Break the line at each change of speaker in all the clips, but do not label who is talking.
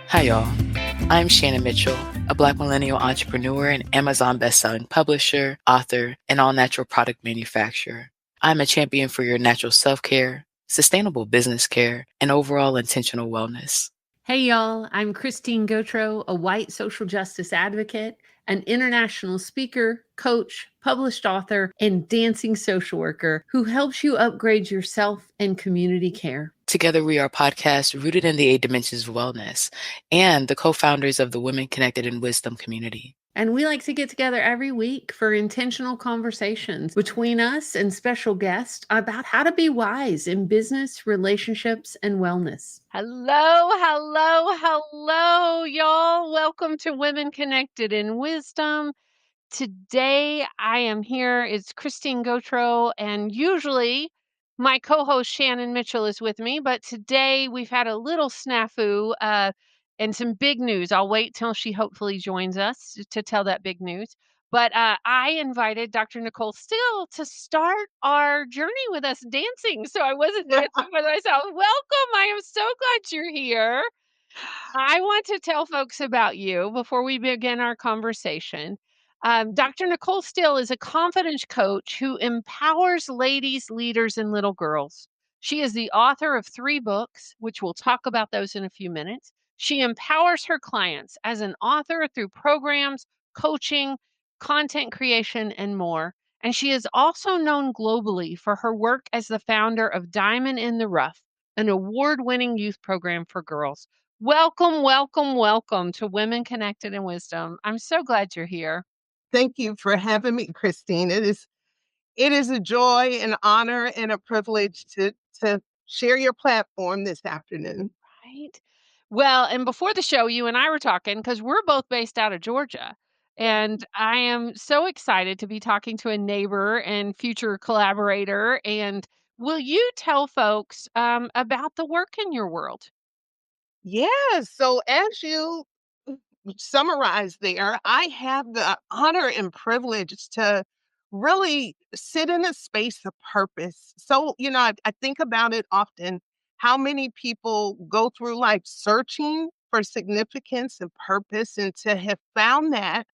Hi, y'all. I'm Shannon Mitchell, a Black millennial entrepreneur and Amazon bestselling publisher, author, and all natural product manufacturer. I'm a champion for your natural self care, sustainable business care, and overall intentional wellness.
Hey, y'all. I'm Christine Gautreaux, a white social justice advocate, an international speaker, coach, published author, and dancing social worker who helps you upgrade yourself and community care.
Together, we are a podcast rooted in the 8 dimensions of wellness and the co founders of the Women Connected in Wisdom community.
And we like to get together every week for intentional conversations between us and special guests about how to be wise in business, relationships, and wellness.
Hello, hello, hello, y'all. Welcome to Women Connected in Wisdom. Today I am here. It's Christine Gautreaux, and usually my co-host Shannon Mitchell is with me, but today we've had a little snafu and some big news. I'll wait till she hopefully joins us to tell that big news. But I invited Dr. Nicole Steele to start our journey with us dancing. So I wasn't dancing with myself. Welcome. I am so glad you're here. I want to tell folks about you before we begin our conversation. Dr. Nicole Steele is a confidence coach who empowers ladies, leaders, and little girls. She is the author of 3 books, which we'll talk about those in a few minutes. She empowers her clients as an author through programs, coaching, content creation, and more. And she is also known globally for her work as the founder of Diamond in the Rough, an award winning youth program for girls. Welcome, welcome, welcome to Women Connected in Wisdom. I'm so glad you're here.
Thank you for having me, Christine. It is a joy, an honor, and a privilege to share your platform this afternoon.
Right? Well, and before the show, you and I were talking because we're both based out of Georgia. And I am so excited to be talking to a neighbor and future collaborator. And will you tell folks about the work in your world?
Yeah, so as you summarized there, I have the honor and privilege to really sit in a space of purpose. So, I think about it often how many people go through life searching for significance and purpose, and to have found that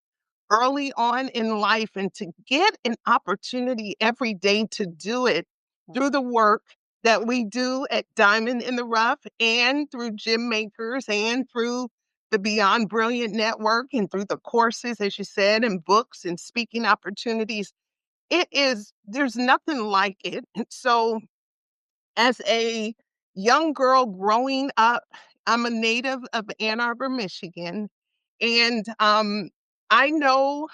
early on in life and to get an opportunity every day to do it through the work that we do at Diamond in the Rough and through Gym Makers and through the Beyond Brilliant Network and through the courses, as you said, and books and speaking opportunities. There's nothing like it. And so, as a young girl growing up, I'm a native of Ann Arbor, Michigan. And I know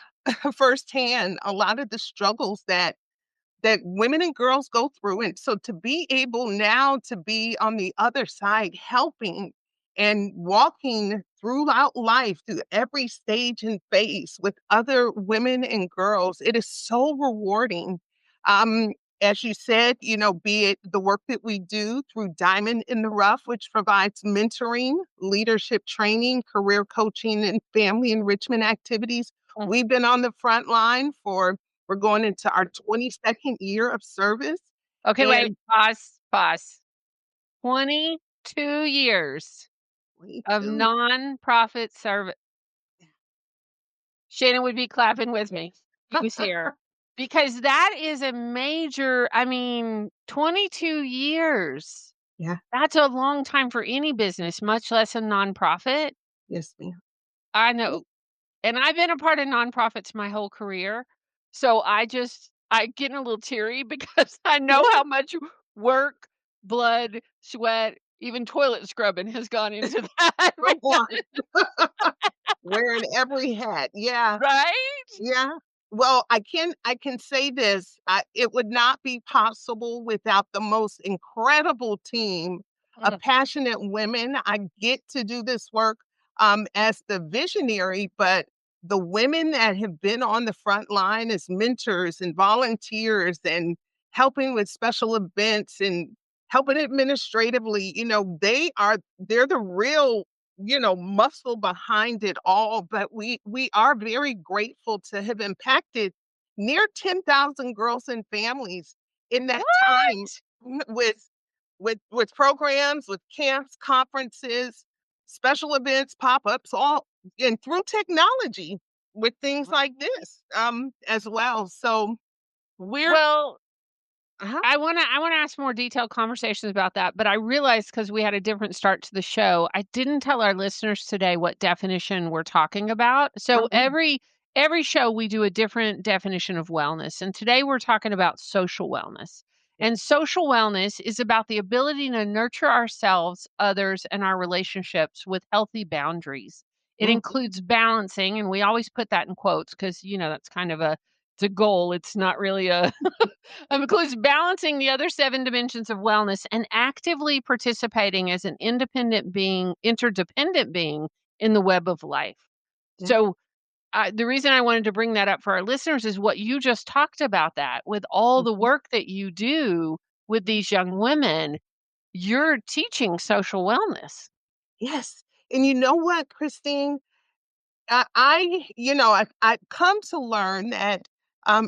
firsthand a lot of the struggles that women and girls go through. And so to be able now to be on the other side, helping and walking throughout life through every stage and phase with other women and girls, it is so rewarding. Um, as you said, be it the work that we do through Diamond in the Rough, which provides mentoring, leadership training, career coaching, and family enrichment activities.
Mm.
We've been on the front line we're going into our 22nd year of service.
Okay, wait,
And
pause. 22 years of
22.
nonprofit service. Shannon would be clapping with me. He was here. Because that is a major, 22 years.
Yeah.
That's a long time for any business, much less a nonprofit.
Yes, ma'am.
I know. And I've been a part of nonprofits my whole career. So I getting a little teary because I know how much work, blood, sweat, even toilet scrubbing has gone into that.
Come on. Wearing every hat. Yeah.
Right?
Yeah. Well, I can say this, it would not be possible without the most incredible team of
Mm.
passionate women. I get to do this work as the visionary, but the women that have been on the front line as mentors and volunteers and helping with special events and helping administratively, they're the real muscle behind it all. But we are very grateful to have impacted near 10,000 girls and families in that time
What?
with programs, with camps, conferences. special events, pop-ups, all and through technology with things like this as well. So we're
Well,
uh-huh.
I wanna ask more detailed conversations about that, but I realized because we had a different start to the show, I didn't tell our listeners today what definition we're talking about. So
uh
every show we do a different definition of wellness, and today we're talking about social wellness. And social wellness is about the ability to nurture ourselves, others, and our relationships with healthy boundaries. It
mhm,
includes balancing, and we always put that in quotes because that's kind of it's a goal. It's not really a includes balancing the other 7 dimensions of wellness and actively participating as an independent being, interdependent being in the web of life.
yeah.
So, the reason I wanted to bring that up for our listeners is what you just talked about that with all the
Mhm.
work that you do with these young women, you're teaching social wellness.
Yes. And you know what, Christine? I've come to learn that,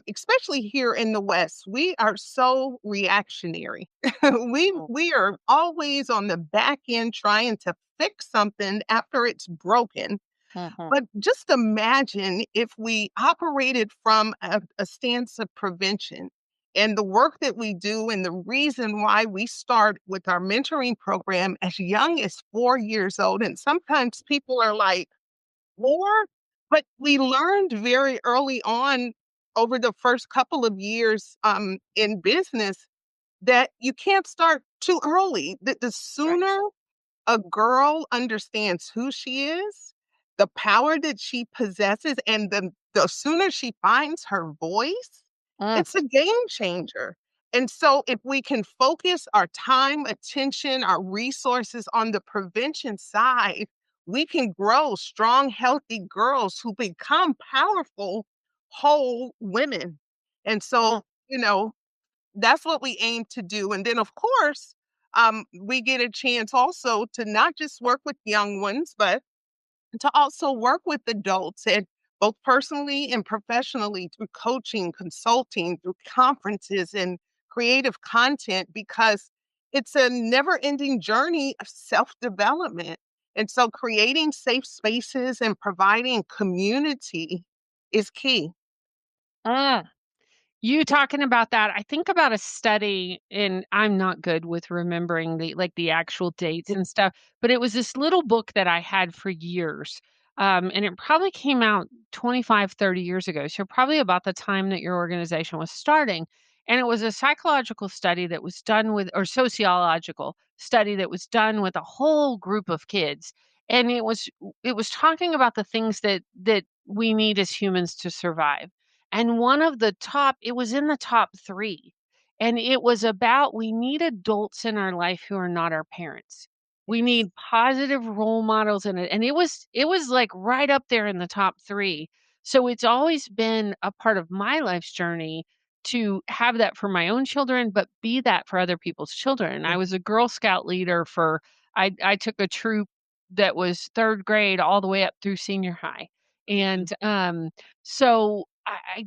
especially here in the West, we are so reactionary. We are always on the back end trying to fix something after it's broken.
Mhm.
But just imagine if we operated from a stance of prevention and the work that we do, and the reason why we start with our mentoring program as young as 4 years old. And sometimes people are like, more, but we learned very early on over the first couple of years in business that you can't start too early. That the
Right.
sooner a girl understands who she is, the power that she possesses, and the sooner she finds her voice,
Mm.
it's a game changer. And so, if we can focus our time, attention, our resources on the prevention side, we can grow strong, healthy girls who become powerful, whole women. And
Mm.
so, that's what we aim to do. And then, of course, we get a chance also to not just work with young ones, but to also work with adults, and both personally and professionally, through coaching, consulting, through conferences and creative content, because it's a never ending journey of self development. And so creating safe spaces and providing community is key.
Mm. You talking about that, I think about a study, and I'm not good with remembering the actual dates and stuff, but it was this little book that I had for years. And it probably came out 25, 30 years ago. So probably about the time that your organization was starting. And it was a psychological study that was done with, or sociological study that was done with a whole group of kids. And it was talking about the things that we need as humans to survive, and one of the top it was in the top 3, and it was about we need adults in our life who are not our parents. We need positive role models in it, and it was, like, right up there in the top 3. So it's always been a part of my life's journey to have that for my own children, but be that for other people's children. I was a Girl Scout leader for I took a troop that was 3rd grade all the way up through senior high, and, so I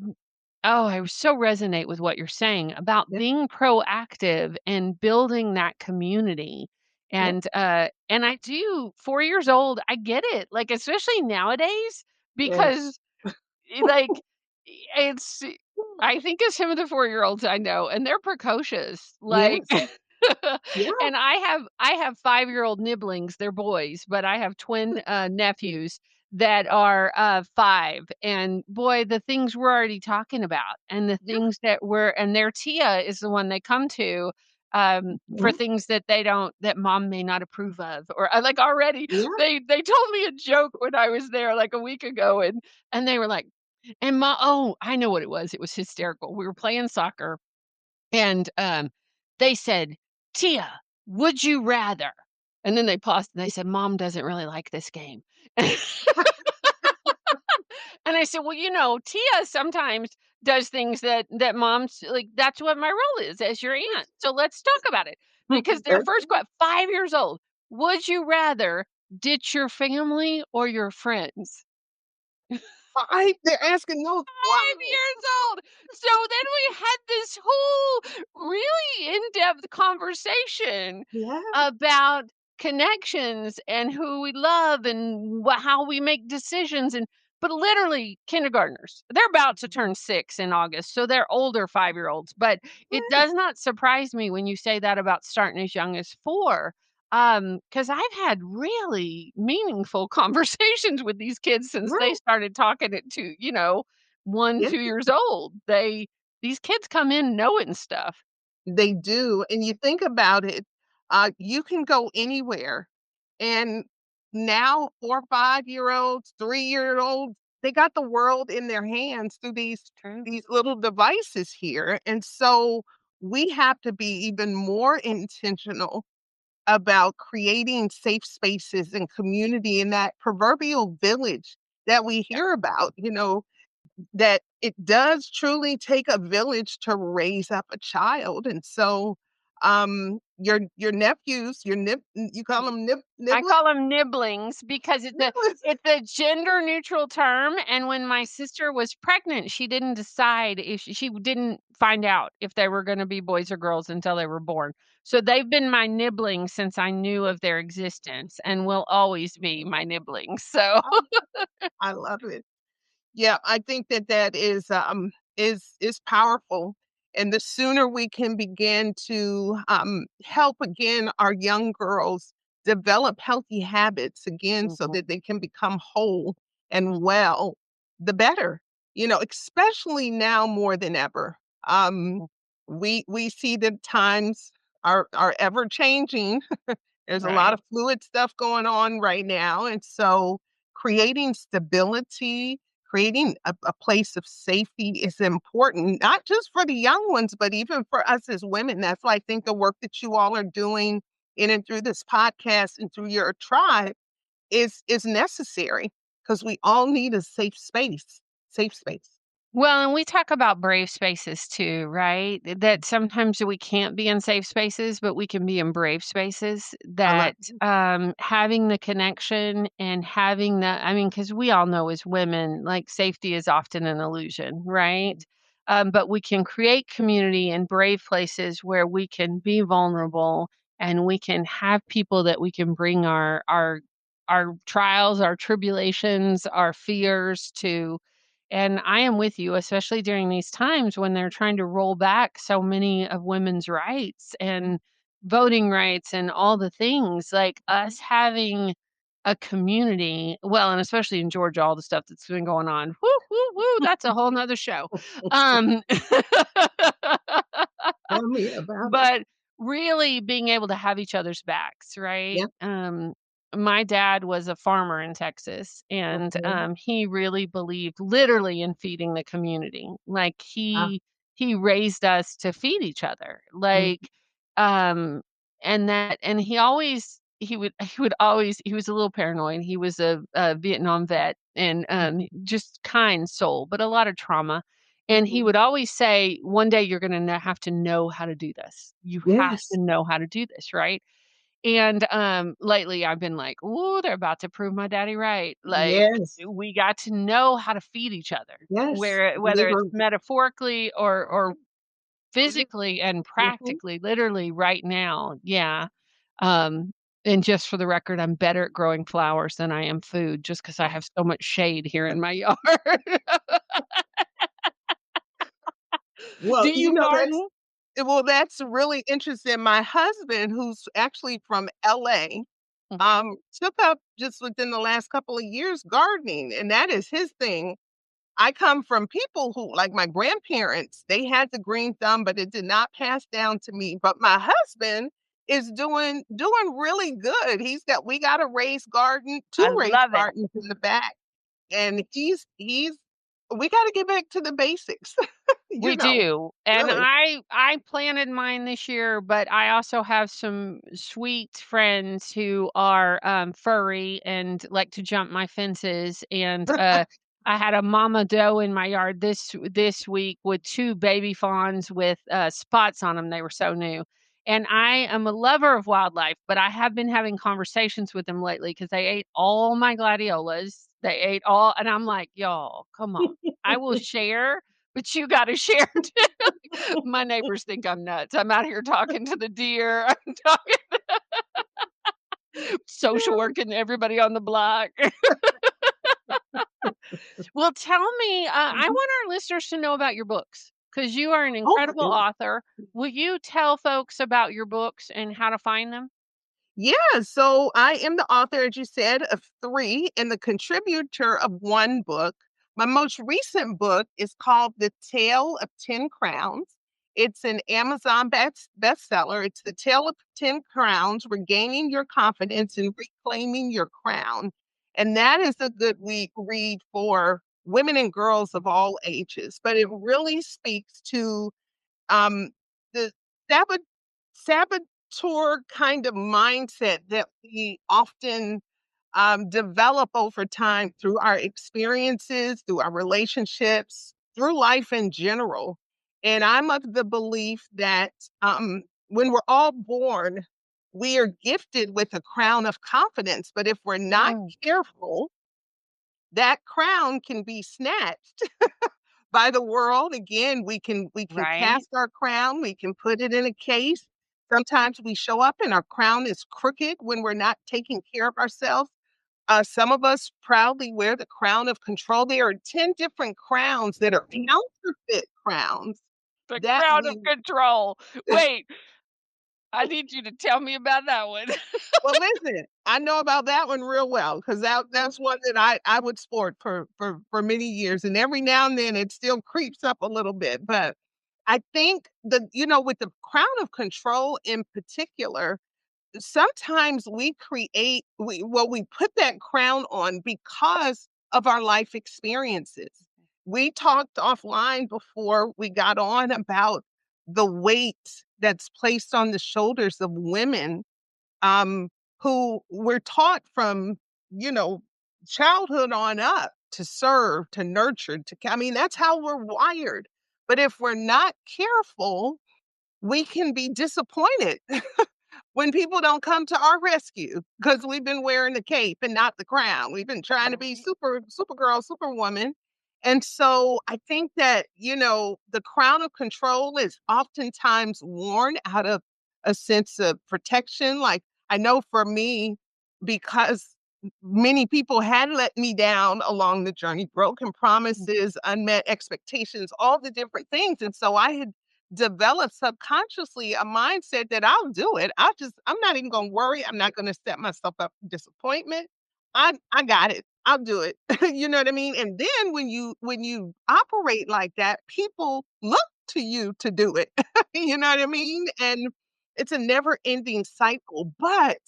so resonate with what you're saying about
Yeah,
being proactive and building that community.
yeah,
And I do 4 years old, I get it, like, especially nowadays,
yeah.
because, like, it's I think of some of the 4-year-olds I know, and they're precocious, like,
Yes. Yeah.
and I have 5-year-old nibblings, they're boys, but I have twin, nephews that are, 5, and boy, the things we're already talking about, and the things that we're and their Tia is the one they come to, for
Mhm.
things that they don't that mom may not approve of, or, like, already
Yeah.
they told me a joke when I was there, like, a week ago, and they were like, and ma oh, I know what it was hysterical. We were playing soccer, and, they said, "Tia, would you rather?" And then they paused, and they said, "Mom doesn't really like this game." And I said, "Well, Tia sometimes does things that moms like, that's what my role is as your aunt. So let's talk about it." Because their first 5 years old, "Would you rather ditch your family or your friends?"
They're asking those.
5
Wow.
years old. So then we had this whole really in-depth conversation
Yeah.
about connections and who we love and how we make decisions but literally kindergartners. They're about to turn 6 in August, so they're older 5-year-olds, but it
Yeah,
does not surprise me when you say that about starting as young as 4, because I've had really meaningful conversations with these kids since they
right.
started talking at 2, 1,
Yeah,
2 years old. These kids come in knowing stuff.
they do. And you think about it, you can go anywhere. And now 4 or 5-year olds, 3-year olds, they got the world in their hands through
True.
these little devices here. And so we have to be even more intentional about creating safe spaces and community in that proverbial village that we hear about, that it does truly take a village to raise up a child. And so your nephews, you call them
I
niblets?
call them nibblings because
Niblets.
it's a gender neutral term, and when my sister was pregnant, she didn't decide if she didn't find out if they were gonna be boys or girls until they were born. So they've been my nibblings since I knew of their existence and will always be my nibblings. So
Oh, I love it. Yeah, I think that is powerful, and the sooner we can begin to, help again our young girls develop healthy habits again so
Mhm.
that they can become whole and well, the better, especially now more than ever. We see that times are ever changing. There's a lot
Right.
of fluid stuff going on right now, and so creating stability, creating a place of safety is important, not just for the young ones, but even for us as women. That's why I think the work that you all are doing in and through this podcast and through your tribe is necessary because we all need a safe space. Safe space.
Well, and we talk about brave spaces too, right? That sometimes we can't be in safe spaces, but we can be in brave spaces.
I love
That having the connection and having that, I mean, because we all know as women, like safety is often an illusion, right? But we can create community in brave places where we can be vulnerable and we can have people that we can bring our trials, our tribulations, our fears to, and I am with you, especially during these times when they're trying to roll back so many of women's rights and voting rights and all the things. Like us having a community, well, and especially in Georgia, all the stuff that's been going on. Woo, woo, woo. That's a whole nother show. Um,
Tell me about it.
but really being able to have each other's backs, right?
Yeah.
My dad was a farmer in Texas, and
Okay.
he really believed literally in feeding the community. Like
Ah,
he raised us to feed each other.
mm,
Um and he would always, he was a little paranoid. He was a Vietnam vet and just kind soul, but a lot of trauma. And he
mhm.
would always say, "One day you're gonna have to know how to do this. You have
Yes.
to know how to do this," right? And, lately I've been like, "Ooh, they're about to prove my daddy right." Like,
Yes.
we got to know how to feed each other,
Yes.
where whether it's
Literally.
metaphorically or physically and
Mhm.
practically, literally right now. Yeah. Um, and just for the record, I'm better at growing flowers than I am food just because I have so much shade here in my yard.
Well,
Do you garden?
that's really interesting. My husband, who's actually from LA, took up just within the last couple of years gardening, and that is his thing. I come from people who, like my grandparents, they had the green thumb, but it did not pass down to me. But my husband is doing really good. We got a raised garden, two
I
raised
love it.
gardens in the back, and he's we got to get back to the basics,
We do, and
really.
I planted mine this year, but I also have some sweet friends who are, furry and like to jump my fences, and, I had a mama doe in my yard this week with 2 baby fawns with, spots on them. They were so new, and I am a lover of wildlife, but I have been having conversations with them lately because they ate all my gladiolas. They ate all, and I'm like, "Y'all, come on. I will share, but you gotta share too." My neighbors think I'm nuts. I'm out here talking to the deer. I'm talking Social working everybody on the block. Well, tell me, I
Mhm.
want our listeners to know about your books because you are an
Oh,
incredible author. Will you tell folks about your books and how to find them?
yeah. So I am the author, as you said, of three and the contributor of one book. My most recent book is called The Tale of 10 Crowns. It's an Amazon bestseller. It's The Tale of 10 Crowns, Regaining Your Confidence and Reclaiming Your Crown. And that is a good read for women and girls of all ages. But it really speaks to um, the sabot saboteur kind of mindset that we often develop over time through our experiences, through our relationships, through life in general. And I'm of the belief that when we're all born, we are gifted with a crown of confidence. But if we're not
Mm.
careful, that crown can be snatched by the world. Again, we can
Right?
cast our crown, we can put it in a case. Sometimes we show up and our crown is crooked when we're not taking care of ourselves. Some of us proudly wear the crown of control. There are 10 different crowns that are counterfeit crowns
The
that
crown of
we
control. Wait, I need you to tell me about that one.
well, listen, I know about that one real well because that's one that I would sport for many years, and every now and then it still creeps up a little bit. But I think with the crown of control in particular, sometimes we put that crown on because of our life experiences. We talked offline before we got on about the weight that's placed on the shoulders of women um, who were taught from, you know, childhood on up to serve, to nurture, I mean, that's how we're wired. But if we're not careful, we can be disappointed when people don't come to our rescue because we've been wearing the cape and not the crown. We've been trying to be supergirl, superwoman. And so I think that, the crown of control is oftentimes worn out of a sense of protection. Like I know for me, because many people had let me down along the journey, broken promises, unmet expectations, all the different things. And so I had develop subconsciously a mindset that I'll do it. I'm not even gonna worry. I'm not gonna set myself up for disappointment. I got it. I'll do it. You know what I mean? And then when you operate like that, people look to you to do it. You know what I mean? And it's a never ending cycle. But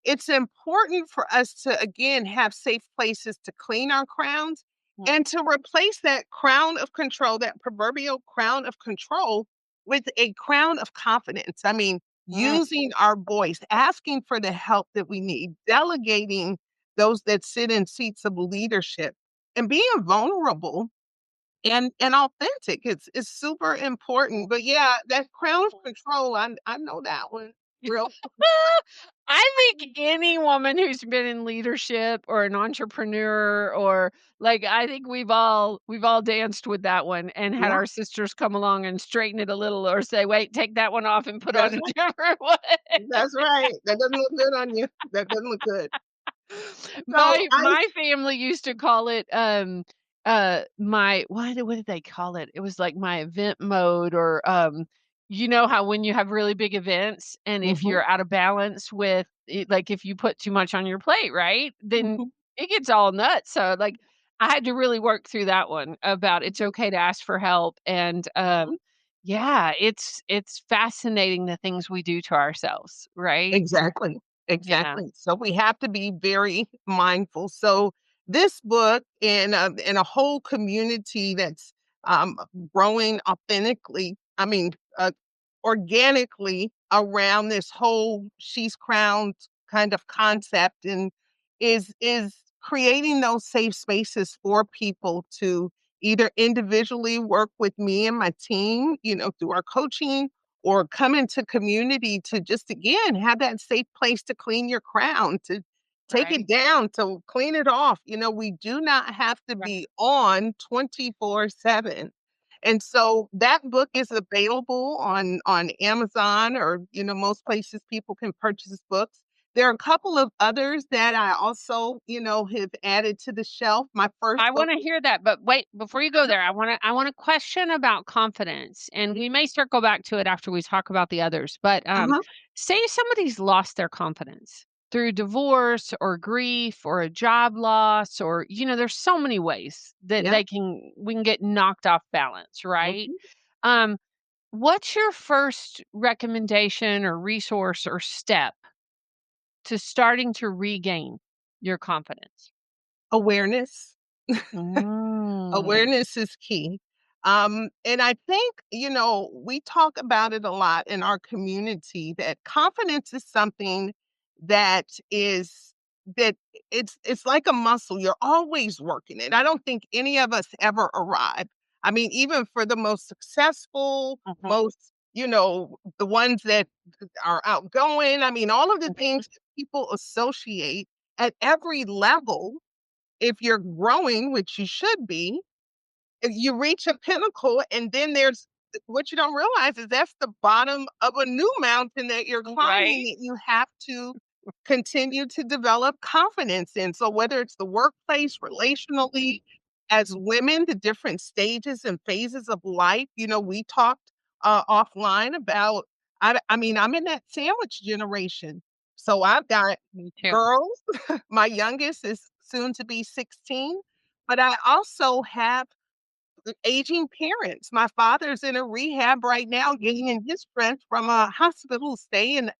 it's important for us to again have safe places to clean our crowns and to replace that crown of control, that proverbial crown of control with a crown of confidence. I mean,
Mm,
using our voice, asking for the help that we need, delegating those that sit in seats of leadership, and being vulnerable and authentic. It's super important. But yeah, that crown of control, I know that one real.
I think any woman who's been in leadership or an entrepreneur or like I think we've all danced with that one and had
Yeah,
our sisters come along and straighten it a little or say, "Wait, take that one off and put on
that's
a
right.
different one."
That's right. That doesn't look good on you. That doesn't look good. So I
My family used to call it, my what did they call it? It was like my event mode or, you know how when you have really big events and if
Mhm,
you're out of balance with it, like, if you put too much on your plate, right? Then
mhm,
it gets all nuts, so, like, I had to really work through that one about it's okay to ask for help, and,
mhm.
yeah, it's fascinating the things we do to ourselves, right?
Exactly,
Yeah,
exactly. So we have to be very mindful. So this book in a whole community that's um, growing authentically, I mean, organically around this whole she's crowned kind of concept, and is creating those safe spaces for people to either individually work with me and my team, through our coaching, or come into community to just again have that safe place to clean your crown, to take it
right,
down, to clean it off. We do not have to
right,
be on 24/7. And so that book is available on Amazon, or most places people can purchase books. There are a couple of others that I also, have added to the shelf. My first
I
book.
wanna hear that, but wait, before you go there, I wanna question about confidence, and we may circle back to it after we talk about the others, but,
Uh-huh.
say somebody's lost their confidence through divorce or grief or a job loss or, there's so many ways that
Yeah.
we can get knocked off balance, right?
Mhm.
Um, what's your first recommendation or resource or step to starting to regain your confidence?
Awareness.
Mm.
Awareness is key. And I think, we talk about it a lot in our community that confidence is something that is that it's like a muscle. You're always working it. I don't think any of us ever arrive. I mean, even for the most successful,
Mhm,
most, the ones that are outgoing, I mean, all of the
mhm.
things that people associate at every level, if you're growing, which you should be, you reach a pinnacle, and then there's what you don't realize is that's the bottom of a new mountain that you're climbing
Right?
that you have to continue to develop confidence in. So whether it's the workplace, relationally, as women, the different stages and phases of life, we talked offline about. I mean, I'm in that sandwich generation, so I've got
Me too.
girls. My youngest is soon to be 16, but I also have aging parents. My father's in a rehab right now, getting his strength from a hospital stay, and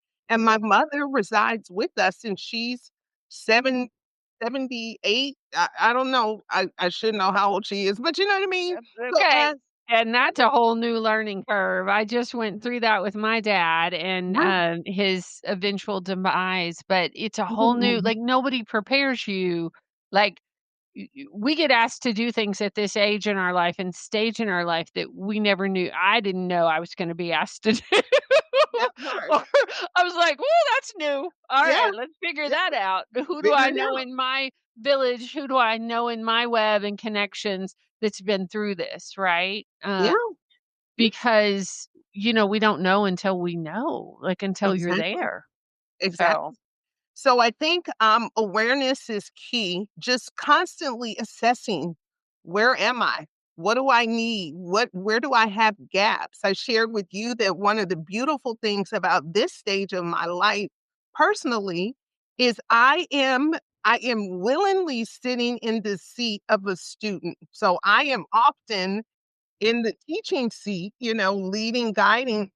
my mother resides with us, and she's 78. I don't know. I should know how old she is, but you know what I mean?
That's
So
okay.
as
And that's a whole new learning curve. I just went through that with my dad and,
yeah,
his eventual demise, but it's a whole new
mhm,
like, nobody prepares you. Like, we get asked to do things at this age in our life and stage in our life that we never knew. I didn't know I was going to be asked to do.
that part.
Or I was like, "Oh, that's new. All
Yeah,
right, let's figure
yeah,
that out. Who do
figure
I
it
know
out.
in my village? Who do I know in my web and connections that's been through this?" Right?
Yeah, yeah,
Because we don't know until we know, like until you're
exactly,
there. So
exactly. So I think awareness is key. Just constantly assessing, where am I? What do I need? Where do I have gaps? I shared with you that one of the beautiful things about this stage of my life personally is I am willingly sitting in the seat of a student. So I am often in the teaching seat, leading, guiding,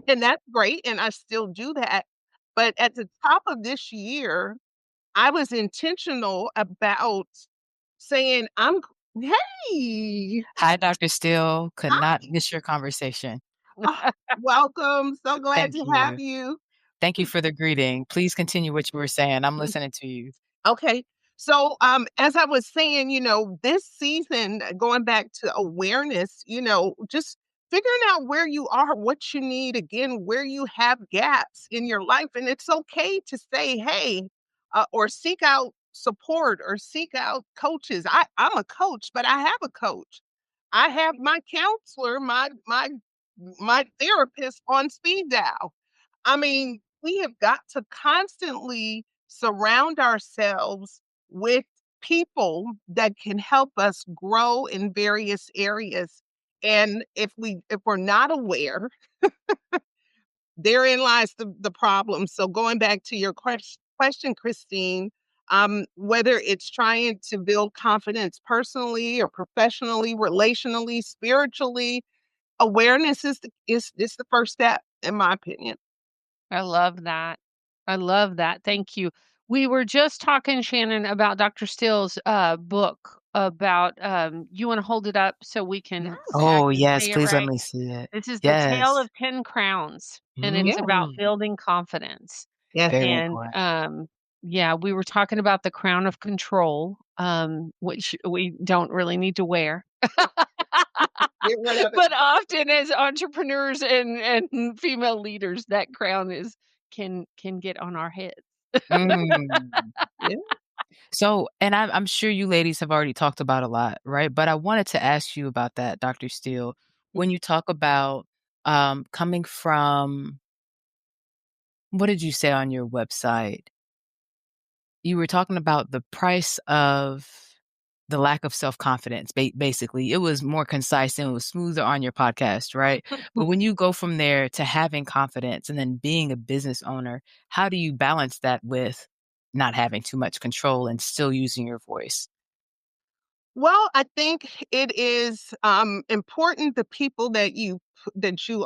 and that's great. And I still do that. But at the top of this year, I was intentional about saying, hey,
Hi, Dr. Steele. Could
hi,
not miss your conversation.
ah, welcome. So glad
Thank
to have
you.
you.
Thank you for the greeting. Please continue what you were saying. I'm listening to you.
Okay. So, as I was saying, this season, going back to awareness, just figuring out where you are, what you need, again, where you have gaps in your life. And it's okay to say, hey, or seek out support or seek out coaches. I'm a coach, but I have a coach. I have my counselor, my therapist on speed dial. I mean, we have got to constantly surround ourselves with people that can help us grow in various areas. And if we're not aware, therein lies the problem. So going back to your question, Christine, whether it's trying to build confidence personally or professionally, relationally, spiritually, awareness is the first step, in my opinion.
I love that. I love that. Thank you. We were just talking, Shannon, about Dr. Steele's book about you want to hold it up so I
Oh,
can
yes.
say it
Please let
right.
me see it.
This is The Tale
Yes.
of 10 Crowns, and it's about
Mm,
building confidence.
Yes.
very
And
important.
yeah, we were talking about the crown of control, which we don't really need to wear.
Get rid of it.
But often as entrepreneurs and female leaders, that crown is can get on our heads.
Mm.
Yeah.
So, and I'm sure you ladies have already talked about a lot, right? But I wanted to ask you about that, Dr. Steele. When you talk about coming from, what did you say on your website? You were talking about the price of the lack of self-confidence, basically. It was more concise and it was smoother on your podcast, right? But when you go from there to having confidence and then being a business owner, how do you balance that with not having too much control and still using your voice?
Well, I think it is important the people that you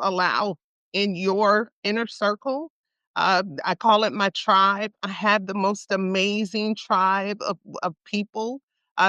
allow in your inner circle. I call it my tribe. I have the most amazing tribe of people,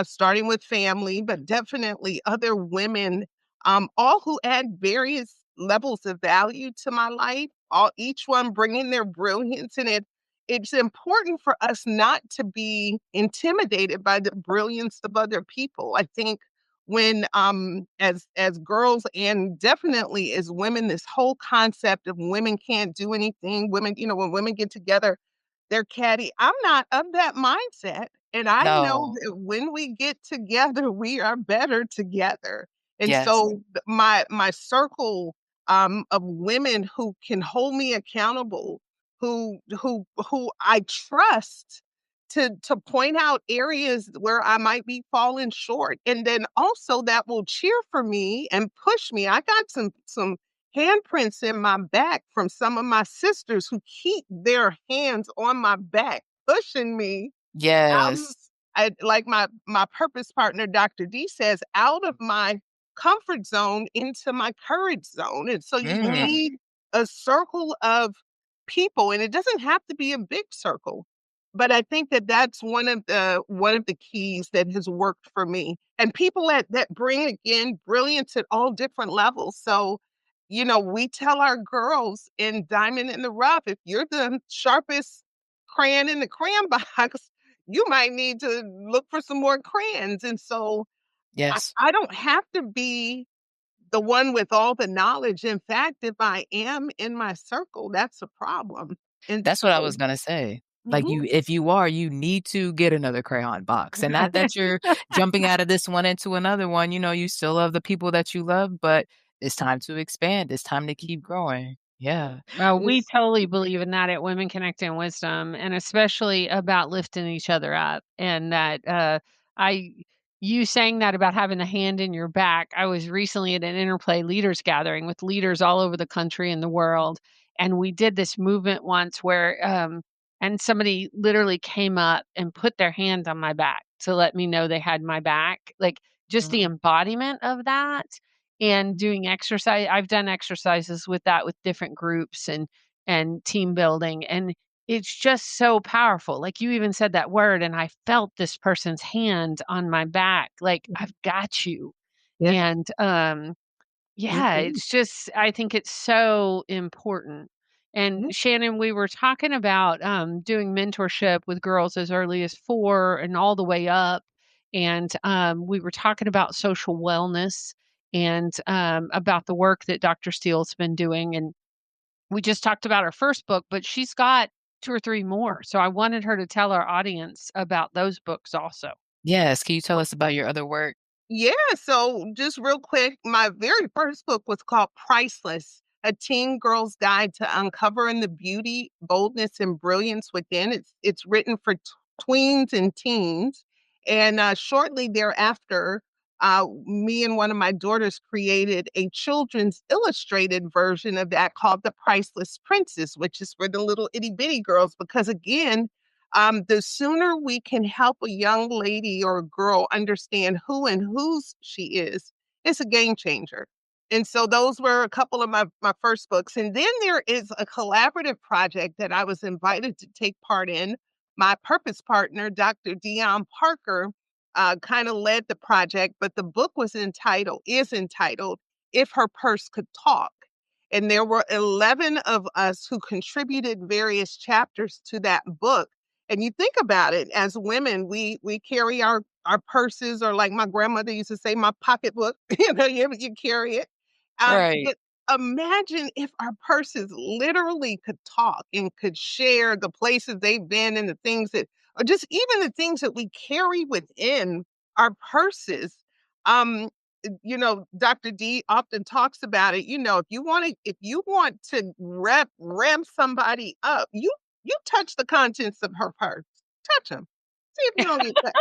starting with family, but definitely other women, all who add various levels of value to my life. All each one bringing their brilliance, and it's important for us not to be intimidated by the brilliance of other people. I think when as girls and definitely as women, this whole concept of women can't do anything, women, when women get together, they're catty. I'm not of that mindset. And I know
No.
that when we get together, we are better together. And
Yes.
so my circle of women who can hold me accountable, who I trust to point out areas where I might be falling short. And then also that will cheer for me and push me. I got some handprints in my back from some of my sisters who keep their hands on my back, pushing me out of,
Yes.
like my purpose partner, Dr. D says, out of my comfort zone into my courage zone. And so you
Mm.
need a circle of people, and it doesn't have to be a big circle. But I think that that's one of the keys that has worked for me. And people that bring again brilliance at all different levels. So, we tell our girls in Diamond in the Rough, if you're the sharpest crayon in the crayon box, you might need to look for some more crayons. And so I,
Yes.
I don't have to be the one with all the knowledge. In fact, if I am in my circle, that's a problem. And
That's what I
so,
was gonna say. Like,
mhm.
if you are, you need to get another crayon box, and not that you're jumping out of this one into another one, you still love the people that you love, but it's time to expand, it's time to keep growing. Yeah.
Well, we
It's
totally believe in that at Women Connect in Wisdom, and especially about lifting each other up. And that I, you saying that about having a hand in your back. I was recently at an Interplay Leaders Gathering with leaders all over the country and the world, and we did this movement once where, and somebody literally came up and put their hand on my back to let me know they had my back, like just the
mm,
embodiment of that and doing exercise. I've done exercises with that with different groups and team building, and it's just so powerful. Like you even said that word and I felt this person's hand on my back, like
mhm.
I've got you.
Yeah,
And yeah,
indeed.
it's just I think it's so important. And
Yeah,
Shannon, we were talking about doing mentorship with girls as early as 4 and all the way up. And we were talking about social wellness and about the work that Dr. Steele's been doing. And we just talked about her first book, but she's got 2 or 3 more. So I wanted her to tell our audience about those books also.
Yes, can you tell us about your other work?
yeah, so just real quick, my very first book was called Priceless, A Teen Girl's Guide to Uncovering the Beauty, Boldness, and Brilliance Within. It's written for tweens and teens. And shortly thereafter, me and one of my daughters created a children's illustrated version of that called The Priceless Princess, which is for the little itty bitty girls. Because again, the sooner we can help a young lady or a girl understand who and whose she is, it's a game changer. And so those were a couple of my first books. And then there is a collaborative project that I was invited to take part in. My purpose partner, Dr. Dion Parker, kind of led the project, but the book is entitled If Her Purse Could Talk. And there were 11 of us who contributed various chapters to that book. And you think about it, as women, we carry our purses, or like my grandmother used to say, my pocketbook, you carry it.
Right.
But imagine if our purses literally could talk and could share the places they've been and the things that, or just even the things that we carry within our purses. Um, Dr. D often talks about it. If you want to rev somebody up, you touch the contents of her purse. touch them. See if you don't get touched.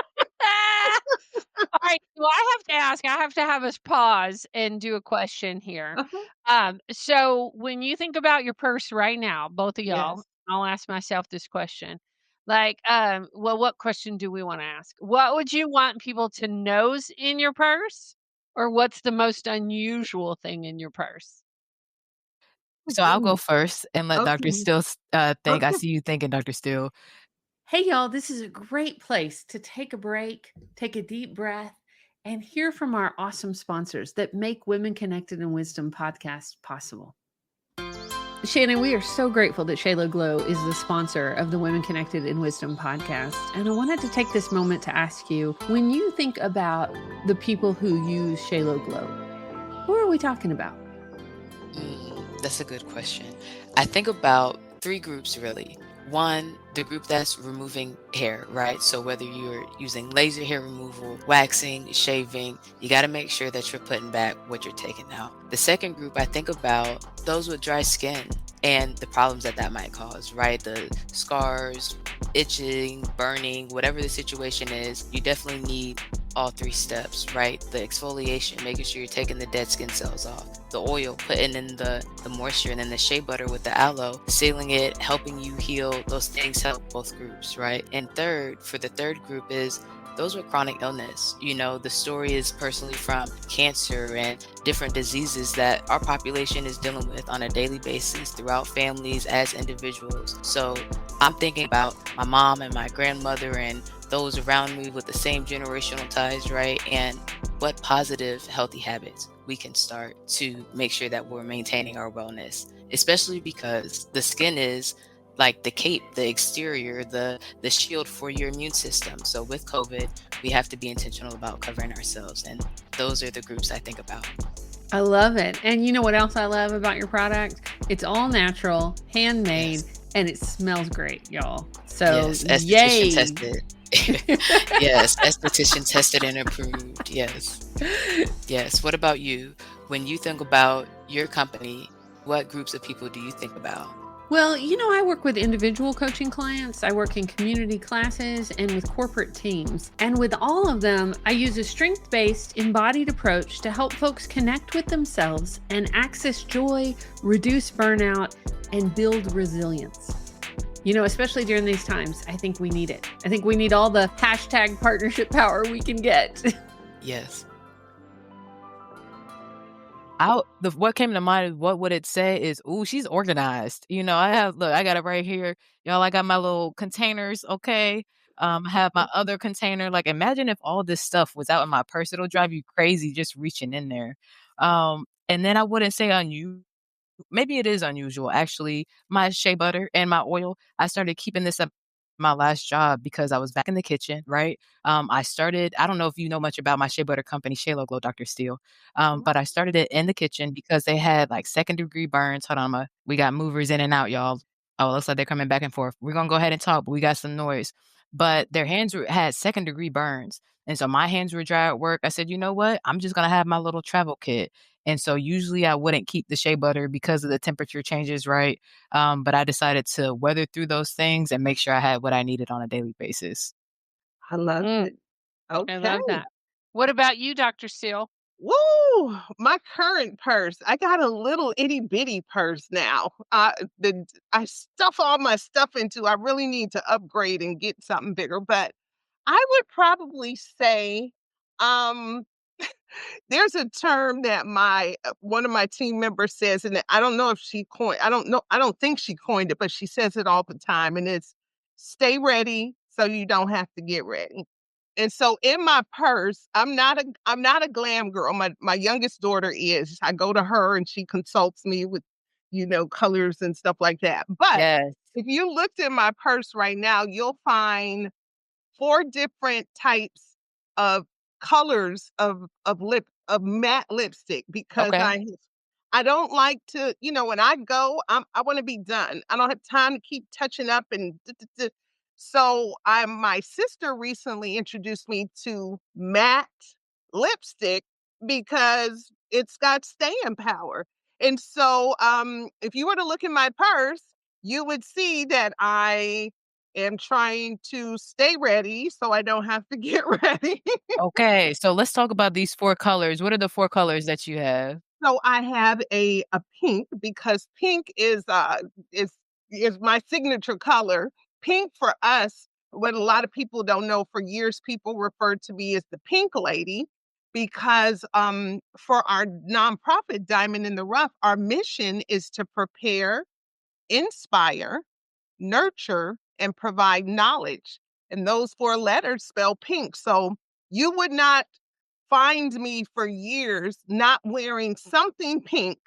All right, so I have to ask, I have to have us pause and do a question here.
Uh-huh.
So when you think about your purse right now, both of y'all,
Yes.
I'll ask myself this question. Like, well, what question do we want to ask? What would you want people to nose in your purse? Or what's the most unusual thing in your purse?
So I'll go
Ooh,
first and let Dr.
okay.
Steele think. I
Okay.
see you thinking, Dr. Steele.
Hey, y'all, this is a great place to take a break, take a deep breath, and hear from our awesome sponsors that make Women Connected in Wisdom podcast possible. Shannon, we are so grateful that Shayla Glow is the sponsor of the Women Connected in Wisdom podcast. And I wanted to take this moment to ask you, when you think about the people who use Shayla Glow, who are we talking about?
That's a good question. I think about three groups really. One, the group that's removing hair, right? So whether you're using laser hair removal, waxing, shaving, you got to make sure that you're putting back what you're taking out. The second group, I think about those with dry skin and the problems that that might cause, right? The scars, itching, burning, whatever the situation is, you definitely need all three steps, right? The exfoliation, making sure you're taking the dead skin cells off, the oil, putting in the moisture, and then the shea butter with the aloe, sealing it, helping you heal. Those things help both groups, right? And third, for the third group is those with chronic illness. You know, the story is personally from cancer and different diseases that our population is dealing with on a daily basis throughout families as individuals. So I'm thinking about my mom and my grandmother and those around me with the same generational ties, right? And what positive, healthy habits we can start to make sure that we're maintaining our wellness, especially because the skin is like the cape, the exterior, the shield for your immune system. So with COVID, we have to be intentional about covering ourselves. And those are the groups I think about.
I love it. And you know what else I love about your product? It's all natural, handmade,
Yes.
and it smells great, y'all. So,
Yes, esthetician
yay.
tested. Yes, esthetician tested and approved. Yes. Yes. What about you? When you think about your company, what groups of people do you think about?
Well, you know, I work with individual coaching clients, I work in community classes, and with corporate teams. And with all of them, I use a strength based, embodied approach to help folks connect with themselves and access joy, reduce burnout, and build resilience. You know, especially during these times, I think we need it. I think we need all the hashtag partnership power we can get.
Yes.
What came to mind is what would it say is, ooh, she's organized. You know, I got it right here. Y'all, I got my little containers, okay? I have my other container. Like, imagine if all this stuff was out in my purse. It'll drive you crazy just reaching in there. And then I wouldn't say unusual. Maybe it is unusual actually. My shea butter and my oil, I started keeping this up my last job because I was back in the kitchen, right? I don't know if you know much about my shea butter company, Shayla Glow, Dr. Steele. But I started it in the kitchen because they had like second degree burns. Hold on, we got movers in and out, y'all. Oh, it looks like they're coming back and forth. We're gonna go ahead and talk, but we got some noise. But their had second degree burns. And so my hands were dry at work. I said, you know what? I'm just gonna have my little travel kit. And so usually I wouldn't keep the shea butter because of the temperature changes, right? But I decided to weather through those things and make sure I had what I needed on a daily basis.
I love
Mm,
it.
I
Okay.
love that. What about you, Dr. Steele?
Woo! My current purse, I got a little itty bitty purse now. I stuff all my stuff into. I really need to upgrade and get something bigger, but I would probably say, um, there's a term that my one of my team members says, and I don't know if she coined. I don't know. I don't think she coined it, but she says it all the time, and it's "Stay ready, so you don't have to get ready." And so in my purse, I'm not a glam girl. My youngest daughter is. I go to her and she consults me with, colors and stuff like that. But
Yes.
if you looked in my purse right now, you'll find 4 different types of colors of matte lipstick because
Okay.
I don't like to, when I go, I wanna be done. I don't have time to keep touching up and so, my sister recently introduced me to matte lipstick because it's got staying power. And so, if you were to look in my purse, you would see that I am trying to stay ready so I don't have to get ready.
Okay, so let's talk about these 4 colors. What are the 4 colors that you have?
So I have a pink because pink is is my signature color. Pink for us, what a lot of people don't know, for years people referred to me as the pink lady because for our nonprofit Diamond in the Rough, our mission is to prepare, inspire, nurture, and provide knowledge. And those 4 letters spell pink. So you would not find me for years not wearing something pink,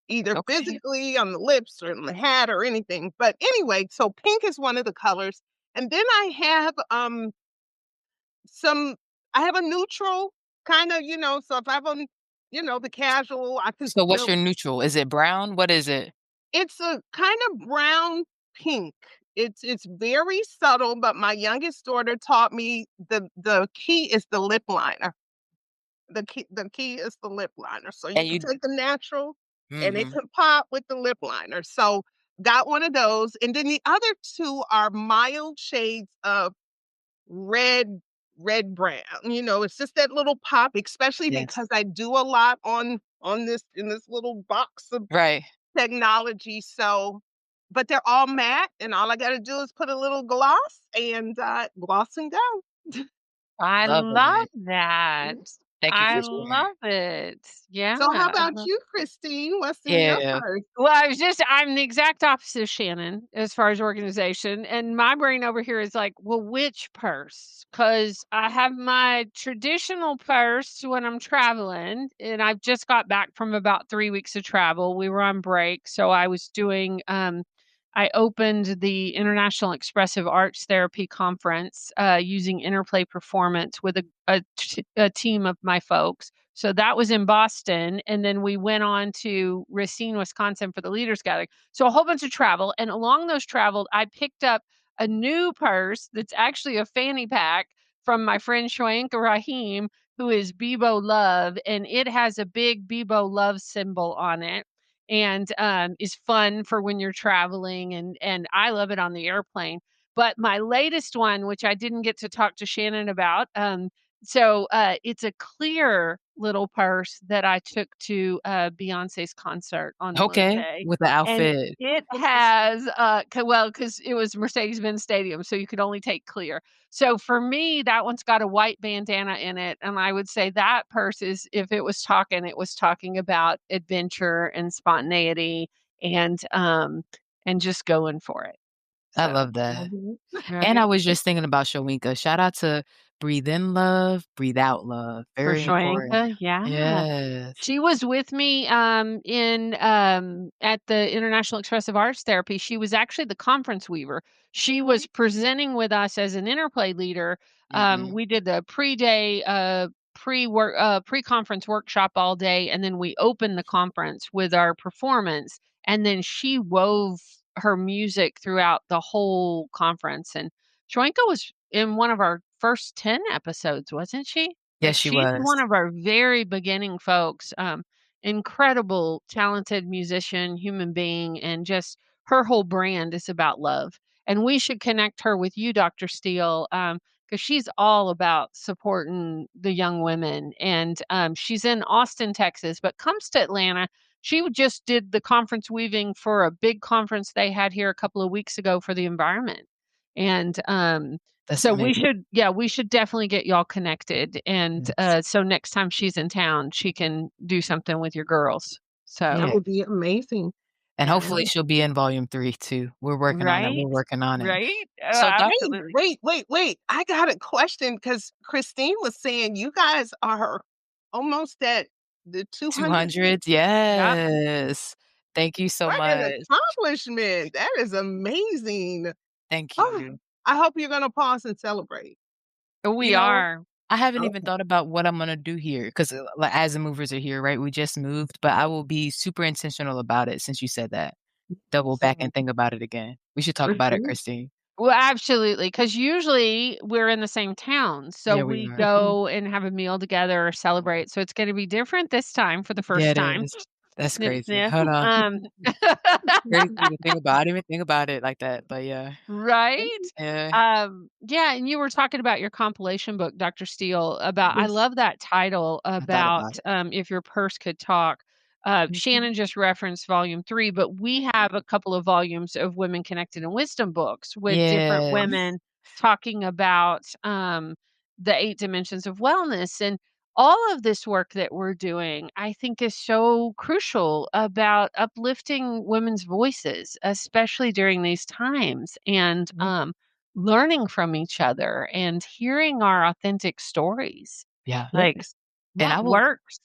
either
Okay.
physically on the lips or in the hat or anything. But anyway, so pink is one of the colors. And then some I have a neutral kind of, so if I have on, the casual, I can
So what's
still
your neutral? Is it brown? What is it?
it's a kind of brown pink. It's very subtle, but my youngest daughter taught me the key is the lip liner. The key is the lip liner. So you
And
can
you
take the natural and it
Mhm.
can pop with the lip liner. So got one of those. And then the other two are mild shades of red, red brown. It's just that little pop, especially
Yes.
because I do a lot on this in this little box of
Right.
technology. So, but they're all matte, and all I got to do is put a little gloss and gloss and go.
I
Love
love
it.
that.
Thank you
I
for sharing.
love it.
So, how
Yeah.
about you, Christine? What's in your
Yeah.
purse?
Well, I'm the exact opposite of Shannon as far as organization. And my brain over here is like, well, which purse? Because I have my traditional purse when I'm traveling. And I've just got back from about 3 weeks of travel. We were on break. So I was doing, I opened the International Expressive Arts Therapy Conference using interplay performance with a team of my folks. So that was in Boston, and then we went on to Racine, Wisconsin for the Leaders Gathering. So a whole bunch of travel, and along those traveled, I picked up a new purse that's actually a fanny pack from my friend Shoyanka Rahim, who is Bebo Love, and it has a big Bebo Love symbol on it, and is fun for when you're traveling, and I love it on the airplane. But my latest one, which I didn't get to talk to Shannon about, it's a clear little purse that I took to, Beyoncé's concert on
Okay.
Monday,
With the
and
outfit.
it has, because it was Mercedes-Benz Stadium, so you could only take clear. So for me, that one's got a white bandana in it, and I would say that purse is if it was talking about adventure and spontaneity and just going for it.
I
So,
love that.
Mhm.
And
right?
I was just thinking about Shawinka. Shout out to breathe in love, breathe out love.
For
Very important.
Shoyanka, yeah.
Yes.
She was with me, at the International Expressive Arts Therapy. She was actually the conference weaver. She was presenting with us as an interplay leader.
Mhm.
We did the pre-day, pre-conference workshop all day, and then we opened the conference with our performance, and then she wove her music throughout the whole conference, and Shoyanka was in one of our first 10 episodes, wasn't she?
Yes,
Like,
she
she's
was.
one of our very beginning folks, incredible, talented musician, human being, and just her whole brand is about love. And we should connect her with you, Dr. Steele, because she's all about supporting the young women. And she's in Austin, Texas, but comes to Atlanta. Just did the conference weaving for a big conference they had here a couple of weeks ago for the environment. And
That's
so
amazing.
we should definitely get y'all connected, and,
Yes.
so next time she's in town, she can do something with your girls.
That
So
Yeah.
would be amazing.
And
yeah.
hopefully she'll be in volume 3 too. We're working on it.
Right?
We're working on it.
Right? Oh,
So doc
Wait,
absolutely.
wait, wait, wait. I got a question because Christine was saying you guys are almost at the 200.
200s,
Yep.
yes. Thank you so
What an
much.
accomplishment. That is amazing.
Thank
Oh,
you.
I hope you're going to pause and celebrate. You
We
know?
are.
I haven't even
Okay.
thought about what I'm gonna do here because, like, as the movers are here, right? We just moved, but I will be super intentional about it since you said that. Double back and think about it again. We should talk about it,
Mhm,
Christine.
Well, absolutely, because usually we're in the same town, so
Yeah, we
we
are.
mhm.
go and have a meal together or celebrate, so it's gonna be different this time for the
Yeah,
first
it
time.
is. That's
Snip,
crazy.
snip.
Hold on.
Um,
Crazy to think about. I didn't even think about it like that, but yeah.
right?
Yeah.
Yeah, and you were talking about your compilation book, Dr. Steele, about I
Yes.
love that title
I thought
about,
about it.
If Your Purse Could Talk.
Mhm.
Shannon just referenced volume 3, but we have a couple of volumes of Women Connected in Wisdom books with different
Yes.
women talking about, the 8 dimensions of wellness, and all of this work that we're doing, I think is so crucial about uplifting women's voices, especially during these times, and,
Mhm.
learning from each other and hearing our authentic stories.
Yeah.
Like,
Yes.
And I
what
will
works?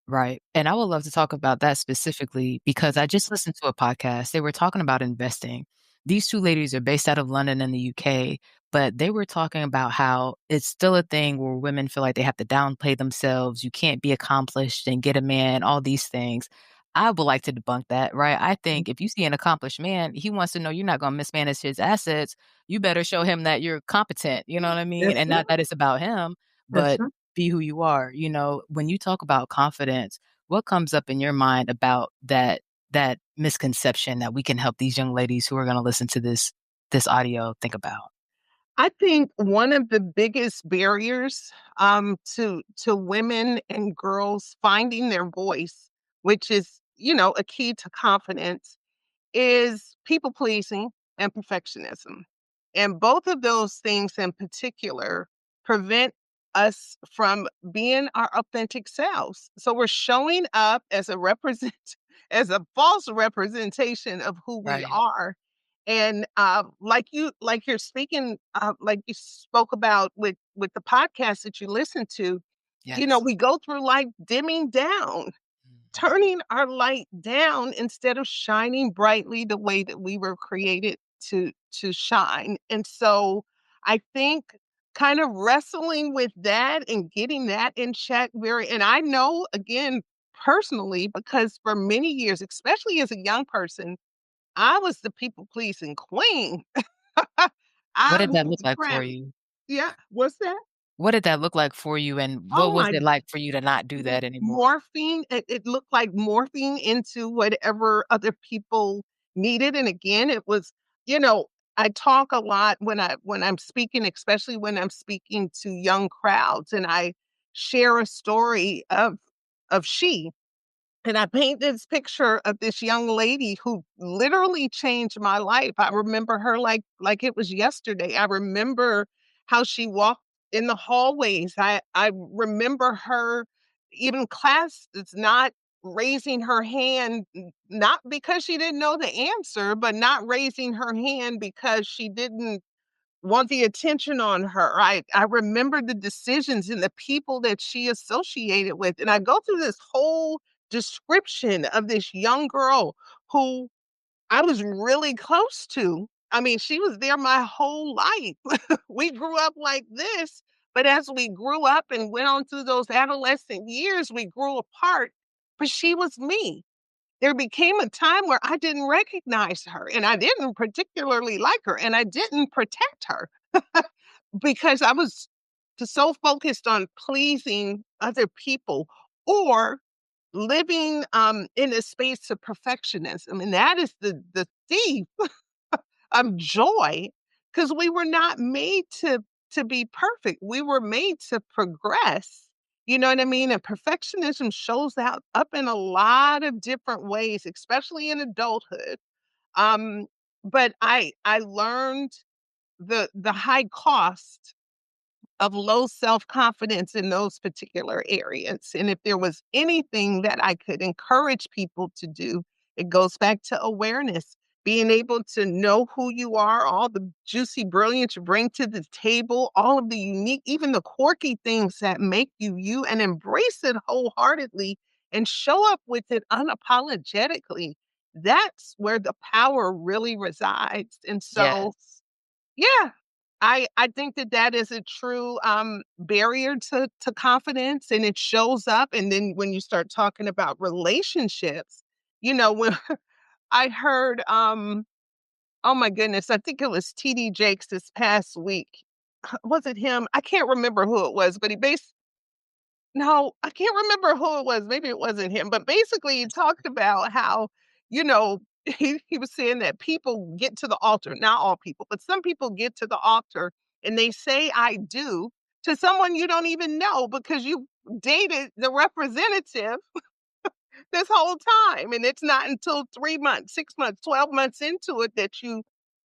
Right. And I would love to talk about that specifically because I just listened to a podcast. They were talking about investing. These two ladies are based out of London in the UK, but they were talking about how it's still a thing where women feel like they have to downplay themselves. You can't be accomplished and get a man, all these things. I would like to debunk that, right? I think if you see an accomplished man, he wants to know you're not going to mismanage his assets. You better show him that you're competent, you know what I mean?
That's
And
it.
not that it's about him,
That's
but
right.
be who you are. When you talk about confidence, what comes up in your mind about that misconception that we can help these young ladies who are going to listen to this audio think about?
I think one of the biggest barriers to women and girls finding their voice, which is, a key to confidence, is people pleasing and perfectionism. And both of those things in particular prevent us from being our authentic selves. So we're showing up as a represent as a false representation of who we
Right.
are. And like you're speaking, like you spoke about with the podcast that you listen to,
Yes.
we go through life dimming down,
Mhm.
turning our light down instead of shining brightly the way that we were created to shine. And so I think kind of wrestling with that and getting that in check and I know again personally because for many years, especially as a young person, I was the people pleasing queen.
What
I
did that
was
look
the
like for
crown.
you?
Yeah, what's that?
What did that look like for you, and what
Oh
was
my
it like for you to not do that anymore?
morphine, it looked like morphing into whatever other people needed, and again, it was you know, I talk a lot when I'm speaking, especially when I'm speaking to young crowds, and I share a story of she. And I paint this picture of this young lady who literally changed my life. I remember her like it was yesterday. I remember how she walked in the hallways. I remember her even class is not raising her hand, not because she didn't know the answer, but not raising her hand because she didn't want the attention on her. I remember the decisions and the people that she associated with, and I go through this whole description of this young girl who I was really close to. I mean, she was there my whole life. We grew up like this, but as we grew up and went on through those adolescent years, we grew apart, but she was me. There became a time where I didn't recognize her, and I didn't particularly like her, and I didn't protect her because I was so focused on pleasing other people or living in a space of perfectionism. And that is the thief of joy because we were not made to be perfect. We were made to progress. You know what I mean? And perfectionism shows out up in a lot of different ways, especially in adulthood. Um, but I learned the high cost of low self-confidence in those particular areas. And if there was anything that I could encourage people to do, it goes back to awareness, being able to know who you are, all the juicy brilliance you bring to the table, all of the unique, even the quirky things that make you you, and embrace it wholeheartedly and show up with it unapologetically. That's where the power really resides. And so,
Yes.
yeah, I think that that is a true, barrier to confidence, and it shows up, and then when you start talking about relationships, when I heard, oh my goodness, I think it was TD Jakes this past week. Was it him? I can't remember who it was, but he based no, I can't remember who it was. Maybe it wasn't him, but basically he talked about how, you know, he was saying that people get to the altar, not all people, but some people get to the altar and they say I do to someone you don't even know because you dated the representative this whole time. And it's not until 3 months, 6 months, 12 months into it that you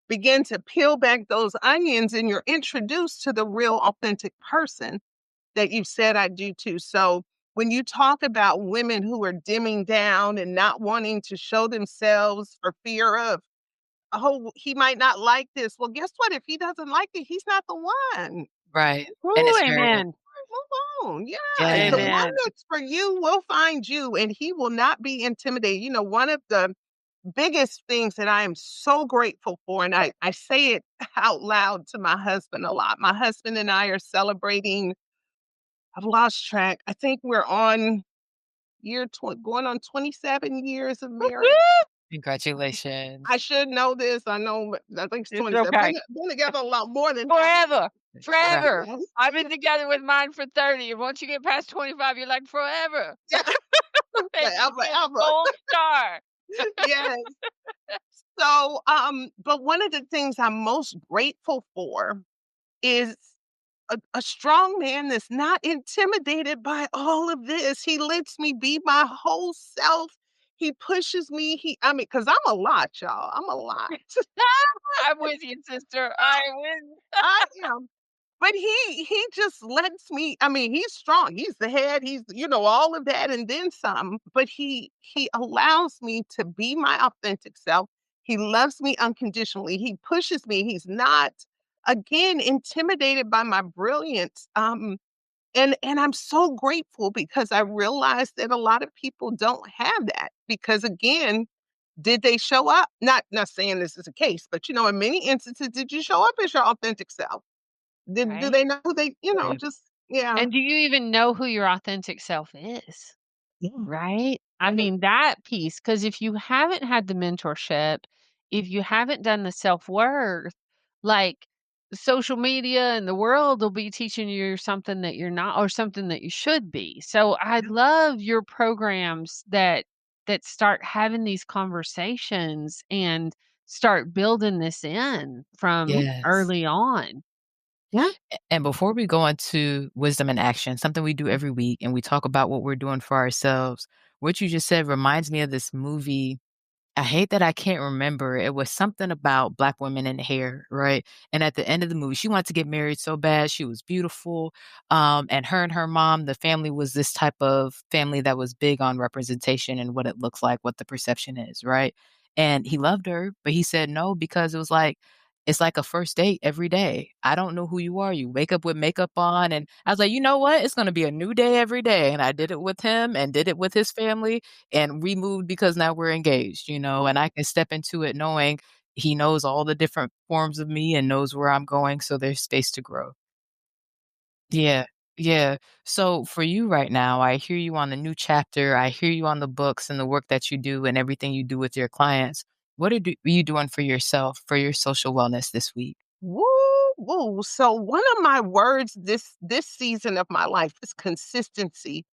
begin to peel back those onions and you're introduced to the real authentic person that you said I do too. So when you talk about women who are dimming down and not wanting to show themselves for fear of, oh, he might not like this. Well, guess what? If he doesn't like it, he's not the one.
Right. And
Ooh,
it's very
amen.
Move on. Yes. The
yes.
one
Amen.
that's for you will find you and he will not be intimidated. You know, one of the biggest things that I am so grateful for, and I say it out loud to my husband a lot. My husband and I are celebrating, I've lost track. I think we're on going on 27 years of marriage.
Woo-hoo!
I
Congratulations.
should know this. I know, but I think it's
It's
27.
okay.
Been together a lot more than that.
Forever.
Right.
Forever.
Yes.
I've been together with mine for 30. And once you get past 25, you're like, forever.
Yeah.
Baby,
Forever,
you're the
ever.
gold star.
Yes. So, but one of the things I'm most grateful for is a strong man that's not intimidated by all of this. He lets me be my whole self. He pushes me. I mean, because I'm a lot, y'all. I'm a lot.
I'm with you, sister. I'm with
I am. But he just lets me, I mean, he's strong. He's the head. He's, all of that and then some. But he allows me to be my authentic self. He loves me unconditionally. He pushes me. He's not, again, intimidated by my brilliance. And I'm so grateful because I realized that a lot of people don't have that because again, did they show up? Not saying this is a case, but in many instances, did you show up as your authentic self? Do
right.
they know who they,
Right.
just yeah.
And do you even know who your authentic self is?
Yeah.
Right? I
Yeah.
mean, that piece, because if you haven't had the mentorship, if you haven't done the self-worth, like, social media and the world will be teaching you something that you're not or something that you should be. So, I love your programs that start having these conversations and start building this in from
Yes.
early on. Yeah.
And before we go into wisdom and action, something we do every week, and we talk about what we're doing for ourselves, what you just said reminds me of this movie. I hate that I can't remember. It was something about black women in hair, right? And at the end of the movie, she wanted to get married so bad. She was beautiful. And her mom, the family was this type of family that was big on representation and what it looks like, what the perception is, right? And he loved her, but he said no because it was like, it's like a first date every day. I don't know who you are. You wake up with makeup on. And I was like, you know what? It's going to be a new day every day. And I did it with him and did it with his family and we moved because now we're engaged, and I can step into it knowing he knows all the different forms of me and knows where I'm going, so there's space to grow. Yeah. Yeah. So for you right now, I hear you on the new chapter. I hear you on the books and the work that you do and everything you do with your clients. What are you doing for yourself, for your social wellness this week?
Woo, woo. So one of my words this season of my life is consistency.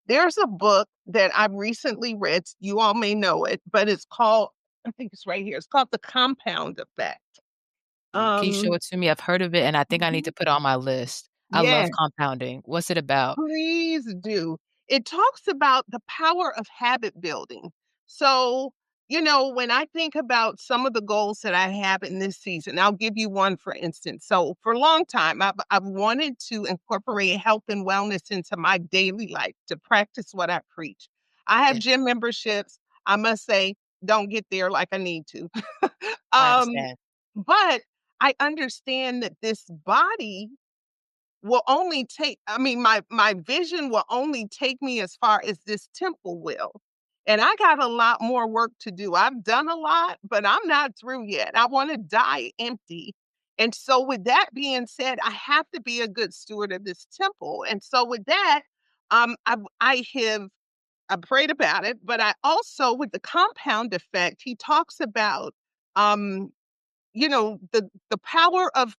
There's a book that I've recently read. You all may know it, but it's called, I think it's right here. It's called The Compound Effect.
Can you show
Um,
it to me? I've heard of it and I think I need
mhm.
to put it on my list. I love
Yeah.
compounding. What's it about?
Please do. It talks about the power of habit building. So, when I think about some of the goals that I have in this season, I'll give you one for instance. So, for a long time, I've wanted to incorporate health and wellness into my daily life to practice what I preach. I have
Yeah,
gym memberships. I must say, don't get there like I need to.
I
um,
understand.
but I understand that this body will only take, I mean, my vision will only take me as far as this temple will. And I got a lot more work to do. I've done a lot, but I'm not through yet. I want to die empty. And so with that being said, I have to be a good steward of this temple. And so with that, I prayed about it, but I also with the compound effect, he talks about um the power of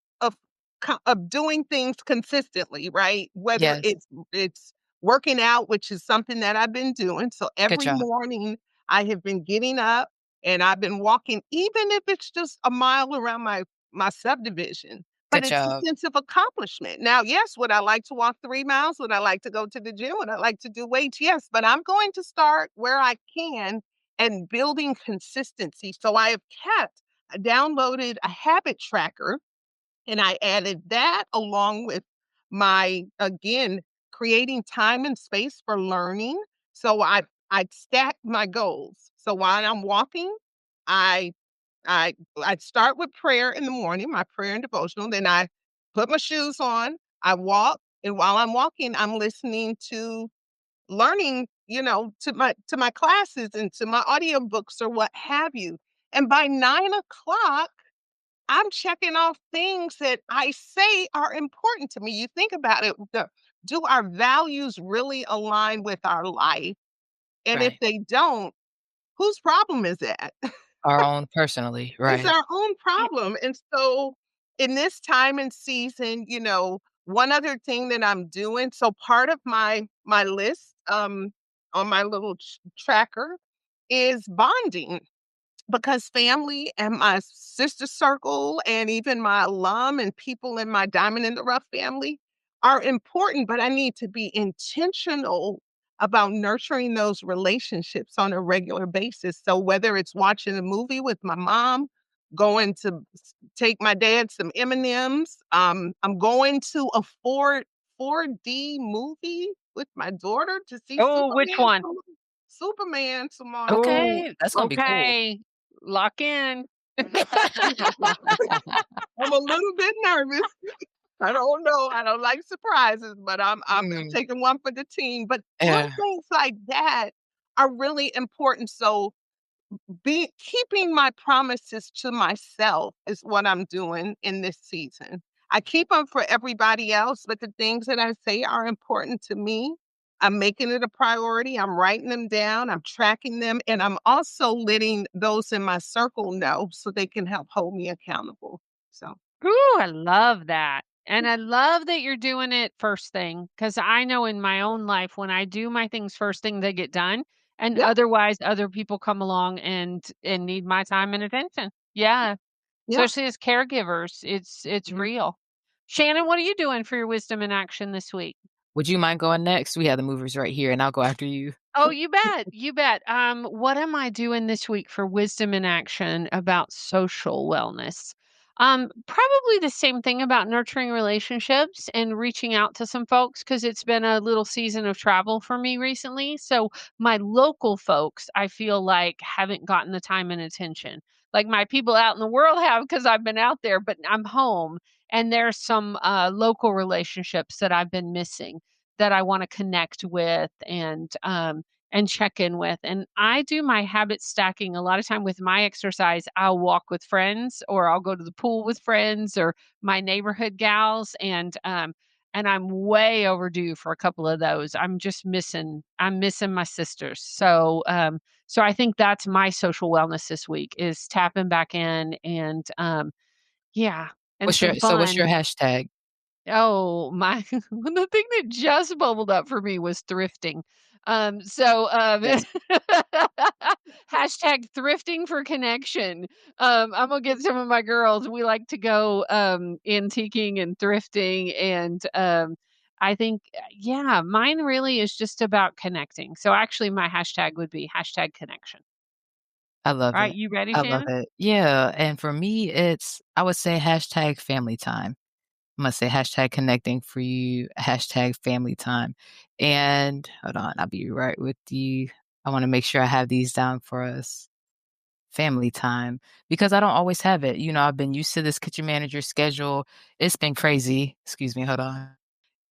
doing things consistently, right? Whether
Yes.
it's working out, which is something that I've been doing. So
Good
every
job.
morning I have been getting up and I've been walking, even if it's just a mile around my subdivision. But
Good
it's a
job.
sense of accomplishment. Now, yes, would I like to walk 3 miles? Would I like to go to the gym? Would I like to do weights? Yes, but I'm going to start where I can and building consistency. So I downloaded a habit tracker and I added that along with my, again, creating time and space for learning. So I stacked my goals. So while I'm walking, I I start with prayer in the morning, my prayer and devotional. Then I put my shoes on, I walk, and while I'm walking, I'm listening to learning, to my classes and to my audiobooks or what have you. And by 9 o'clock, I'm checking off things that I say are important to me. You think about it, do our values really align with our life? And if
Right.
they don't, whose problem is that?
Our own personally,
It's
right.
our own problem. And so in this time and season, one other thing that I'm doing, so part of my list on my little tracker is bonding because family and my sister circle and even my alum and people in my Diamond in the Rough family are important, but I need to be intentional about nurturing those relationships on a regular basis. So whether it's watching a movie with my mom, going to take my dad some M&Ms, I'm going to a 4D movie with my daughter to see
Oh, which
Superman.
one?
Superman tomorrow.
Oh,
Okay, that's gonna be cool.
okay. Lock in.
I'm a little bit nervous. I don't know. I don't like surprises, but I'm
Mm,
taking one for the team. But little
yeah,
things like that are really important. So be keeping my promises to myself is what I'm doing in this season. I keep them for everybody else, but the things that I say are important to me. I'm making it a priority. I'm writing them down. I'm tracking them. And I'm also letting those in my circle know so they can help hold me accountable. So,
Ooh, I love that. And I love that you're doing it first thing because I know in my own life when I do my things first thing, they get done. And
yep,
otherwise, other people come along and need my time and attention. Yeah,
yep.
especially as caregivers, it's
mhm.
real. Shannon, what are you doing for your wisdom in action this week?
Would you mind going next? We have the movers right here, and I'll go after you.
Oh, you bet. You bet. What am I doing this week for wisdom in action about social wellness? Probably the same thing about nurturing relationships and reaching out to some folks because it's been a little season of travel for me recently. So my local folks, I feel like haven't gotten the time and attention. Like my people out in the world have because I've been out there, but I'm home and there's some local relationships that I've been missing that I want to connect with and check in with. And I do my habit stacking a lot of time with my exercise. I'll walk with friends or I'll go to the pool with friends or my neighborhood gals and I'm way overdue for a couple of those. I'm missing my sisters. So I think that's my social wellness this week is tapping back in and yeah, and some
What's your
fun.
hashtag?
Oh, my the thing that just bubbled up for me was thrifting.
Yes.
Hashtag thrifting for connection. I'm gonna get some of my girls. We like to go antiquing and thrifting, and I think yeah, mine really is just about connecting. So actually, my hashtag would be hashtag connection.
I love
All right,
it.
you ready,
I love
Shannon?
it. Yeah, and for me, I would say hashtag family time. I'm gonna say hashtag connecting for you, hashtag family time. And hold on, I'll be right with you. I wanna make sure I have these down for us. Family time, because I don't always have it. I've been used to this kitchen manager schedule. It's been crazy. Excuse me, hold on.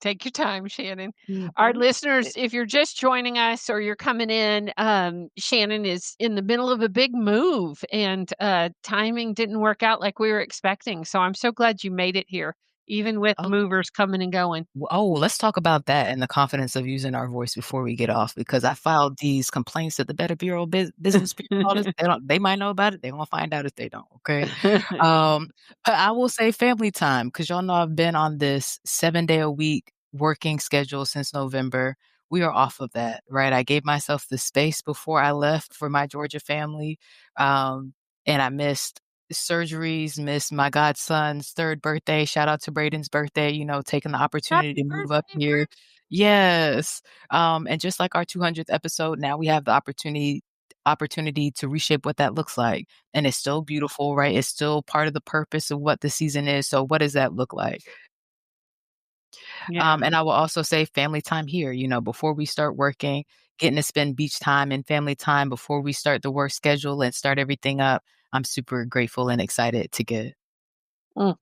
Take your time, Shannon. Our
Mhm.
listeners, if you're just joining us or you're coming in, Shannon is in the middle of a big move and timing didn't work out like we were expecting. So I'm so glad you made it here, even with
Oh,
movers coming and going.
let's talk about that and the confidence of using our voice before we get off, because I filed these complaints at the Better Bureau Business Bureau. They might know about it. They won't find out if they don't. Okay. Um, but I will say family time because y'all know I've been on this 7-day a week working schedule since November, we are off of that, right? I gave myself the space before I left for my Georgia family, and I missed surgeries, missed my godson's 3rd birthday. Shout out to Braden's birthday, taking the
Happy
opportunity to move up
birthday,
here. Yes. And just like our 200th episode, now we have the opportunity to reshape what that looks like. And it's still beautiful, right? It's still part of the purpose of what the season is. So what does that look like?
Yeah.
And I will also say family time here, before we start working, getting to spend beach time and family time before we start the work schedule and start everything up. I'm super grateful and excited to get.
Mm,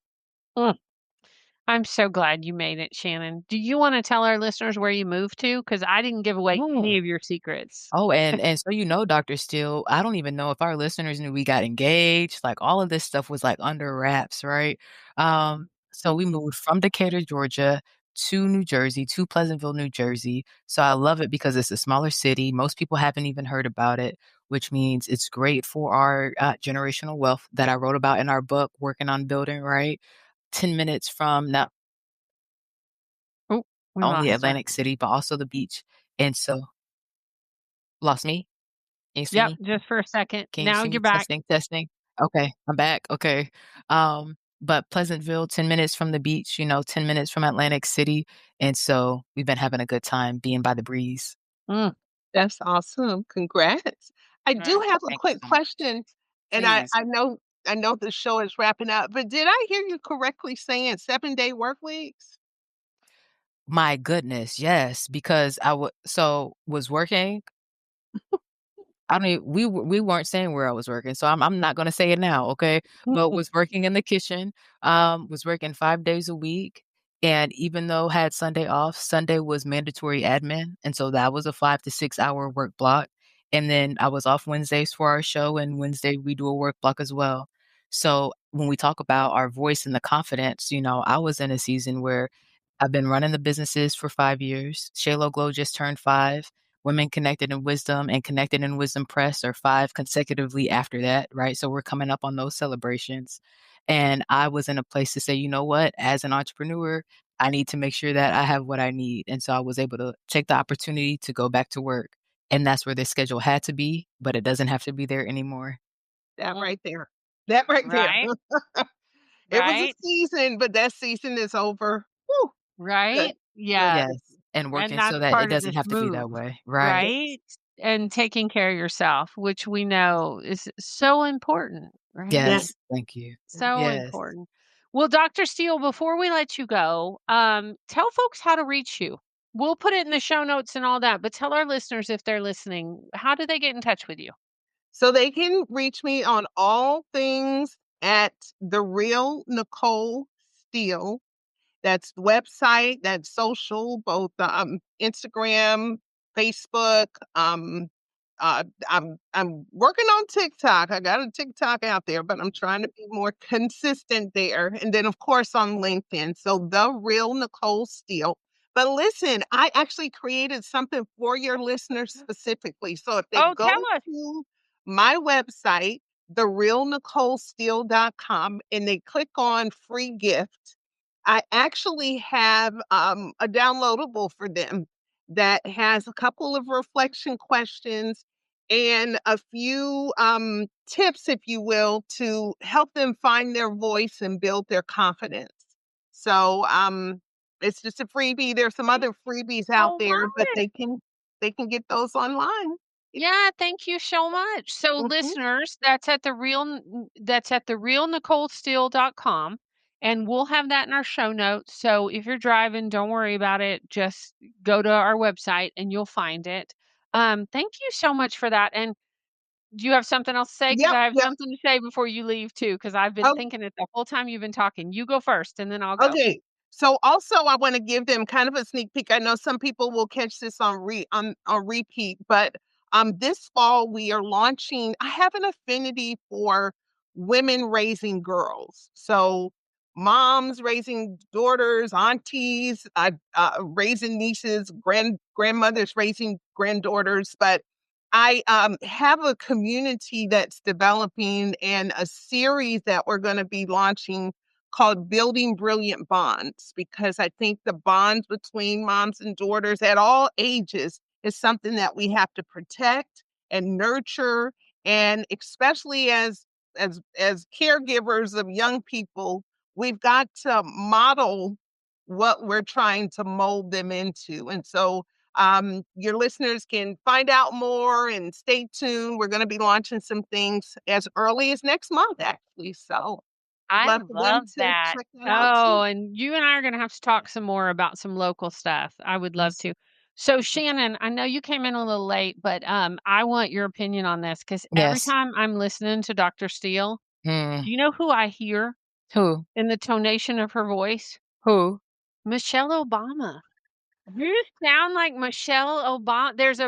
mm. I'm so glad you made it, Shannon. Do you wanna tell our listeners where you moved to? Because I didn't give away any
Oh.
of your secrets.
Oh, and so Dr. Steele, I don't even know if our listeners knew we got engaged. Like all of this stuff was like under wraps, right? So we moved from Decatur, Georgia to New Jersey, to Pleasantville, New Jersey. So I love it because it's a smaller city. Most people haven't even heard about it, which means it's great for our generational wealth that I wrote about in our book, Working on Building, right? 10 minutes from not
Oh, we
only
lost her.
Atlantic City, but also the beach. And so, lost me? Can you see
Yep,
me?
just for a second.
Can you
Now
see me?
you're back.
Testing, testing. Okay, I'm back. Okay. But Pleasantville, 10 minutes from the beach, 10 minutes from Atlantic City. And so we've been having a good time being by the breeze.
Mm,
That's awesome. Congrats. I do
right.
have a
Thank you
quick
so much.
question, and I
Please.
I know I know the show is wrapping up, but did I hear you correctly saying 7-day work weeks?
My goodness, yes, because was working. I don't even we weren't saying where I was working, so I'm not gonna say it now, okay? But was working in the kitchen, was working 5 days a week, and even though had Sunday off, Sunday was mandatory admin, and so that was a 5 to 6-hour work block, and then I was off Wednesdays for our show, and Wednesday we do a work block as well. So, when we talk about our voice and the confidence, I was in a season where I've been running the businesses for 5 years. Shaylo Glow just turned 5. Women Connected in Wisdom and Connected in Wisdom Press are 5 consecutively after that, right? So we're coming up on those celebrations. And I was in a place to say, you know what? As an entrepreneur, I need to make sure that I have what I need. And so I was able to take the opportunity to go back to work. And that's where the schedule had to be, but it doesn't have to be there anymore.
That
Mm,
right there. That right there.
right,
It was a
right,
season, but that season is over. Woo, good,
right.
good.
Yes.
Yes. And
And
working
that's
so that it
part of
doesn't
this
have to be
move,
that way. Right.
right? And taking care of yourself, which we know is so important, right?
Yeah.
Yes. Thank you.
So
Yes.
important. Well, Dr. Steele, before we let you go, tell folks how to reach you. We'll put it in the show notes and all that, but tell our listeners if they're listening, how do they get in touch with you?
So they can reach me on all things at the Real Nicole Steele. That's website, that's social, both, Instagram, Facebook, I'm working on TikTok. I got a TikTok out there, but I'm trying to be more consistent there, and then, of course, on LinkedIn. So, The Real Nicole Steele. But listen, I actually created something for your listeners specifically. So if they
Oh,
go
tell us.
to my website, therealnicolesteele.com, and they click on free gift, I actually have a downloadable for them that has a couple of reflection questions and a few tips, if you will, to help them find their voice and build their confidence. So it's just a freebie. There's some
Thank
other
you
freebies out
so
there, but
much.
they can get those online.
Yeah, thank you so much. So
Mhm.
listeners, that's at therealnicolesteele.com and we'll have that in our show notes. So if you're driving, don't worry about it. Just go to our website and you'll find it. Thank you so much for that. And do you have something else to say? Because
Yep,
I have
yep.
something to say before you leave too, because I've been
Oh,
thinking it the whole time you've been talking. You go first and then I'll go.
okay. So also I want to give them kind of a sneak peek. I know some people will catch this on repeat, but this fall we are launching. I have an affinity for women raising girls. So moms raising daughters, aunties, raising nieces, grandmothers raising granddaughters, but I have a community that's developing and a series that we're going to be launching called Building Brilliant Bonds, because I think the bonds between moms and daughters at all ages is something that we have to protect and nurture. And especially as caregivers of young people, we've got to model what we're trying to mold them into. And so your listeners can find out more and stay tuned. We're going to be launching some things as early as next month, actually. So would
I
love for them
love
to
that.
check that out
Oh,
too.
and you and I are gonna have to talk some more about some local stuff. I would love
Yes.
to. So Shannon, I know you came in a little late, but I want your opinion on this because every
Yes.
time I'm listening to Dr. Steele,
Mm.
do you know who I hear
Who?
in the tonation of her voice?
Who?
Michelle Obama. You sound like Michelle Obama.
I can
There's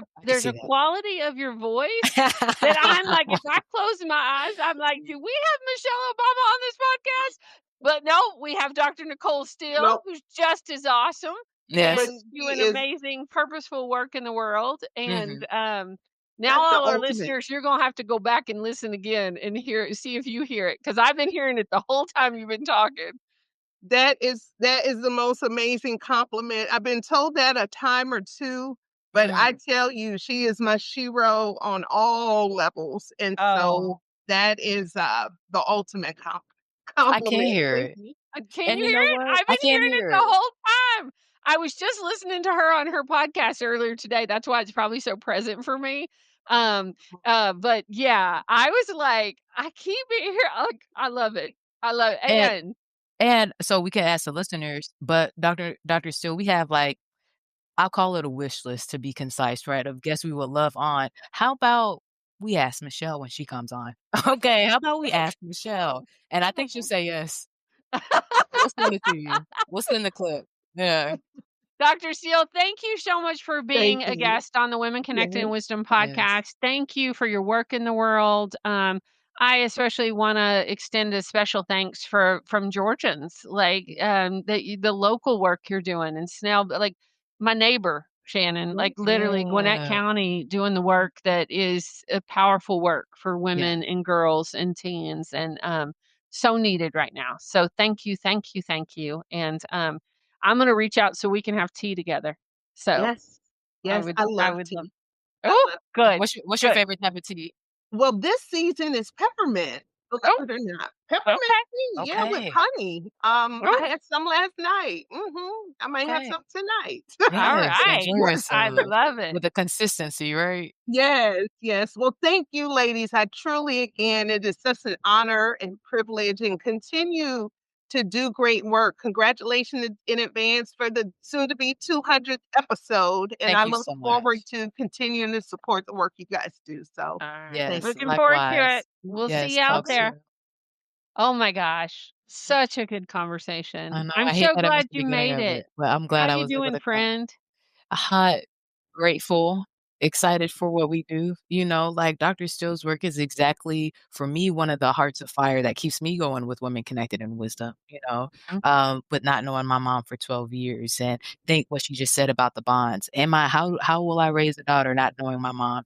see
a
that.
quality of your voice that I'm like, if I close my eyes, I'm like, do we have Michelle Obama on this podcast? But no, we have Dr. Nicole Steele,
No,
who's just as awesome
but
Yes.
and
she
doing
is
amazing, purposeful work in the world. And
Mhm.
now
that's the
all our
ultimate.
listeners, you're gonna have to go back and listen again and see if you hear it, because I've been hearing it the whole time you've been talking.
That is the most amazing compliment. I've been told that a time or two, but I
Mm.
tell you, she is my shero on all levels. And so
Oh.
that is the ultimate
I can
compliment.
hear
Thank
it.
you.
Can
And
you
you
hear
know
it?
what?
I've
I
been
can't
hearing it
hear
the
it.
whole time. I was just listening to her on her podcast earlier today. That's why it's probably so present for me. Um, but yeah, I was like, I keep it here. I love it. I love it.
And
And
so we can ask the listeners, but Dr. Steele, we have, like, I'll call it a wish list to be concise, right, of guests we would love on. How about we ask Michelle when she comes on? Okay, how about we ask Michelle? And I think she'll say yes. We'll send it to you. We'll send the clip. Yeah.
Dr. Steele, thank you so much for
Thank
being a
you.
guest on the Women
Yes.
Connected in Wisdom
Yes.
podcast. Thank you for your work in the world. I especially want to extend a special thanks from Georgians, like the local work you're doing in Snell, like my neighbor Shannon, like literally Gwinnett
Yeah.
County, doing the work that is a powerful work for
Yeah.
women and girls and teens, and so needed right now. So thank you, thank you, thank you, and I'm gonna reach out so we can have tea together. So
Yes. Yes, I
I
love
would love.
tea. I
Oh,
love tea.
good,
What's your
good.
favorite type of tea?
Well, this season is peppermint, believe
Oh,
it or not. Peppermint
okay.
tea, yeah, with
Okay.
honey.
Oh,
I had some last night. I might have
Okay.
some tonight.
all
Yes,
right.
enjoy
I
yourself
love it.
with the consistency, right?
Yes, yes. Well, thank you, ladies. I truly, again, it is such an honor and privilege, and continue to do great work. Congratulations in advance for the soon to be 200th episode. And
Thank
I
you
look
so
forward
much.
to continuing to support the work you guys do. So
All right.
thank
Yes,
Looking
you.
forward to
likewise.
it. We'll see
Yes,
you out
talk
there.
soon.
Oh my gosh, such a good
I
conversation.
know,
I'm
I hate
so
that I
glad
missed the
you
beginning
made
of
it.
it, but I'm
How
glad I
you
was able
doing,
to come.
friend?
Hot, grateful, excited for what we do. Like Dr. Still's work is exactly, for me, one of the hearts of fire that keeps me going with Women Connected in Wisdom, but not knowing my mom for 12 years and think what she just said about the bonds. How will I raise a daughter not knowing my mom?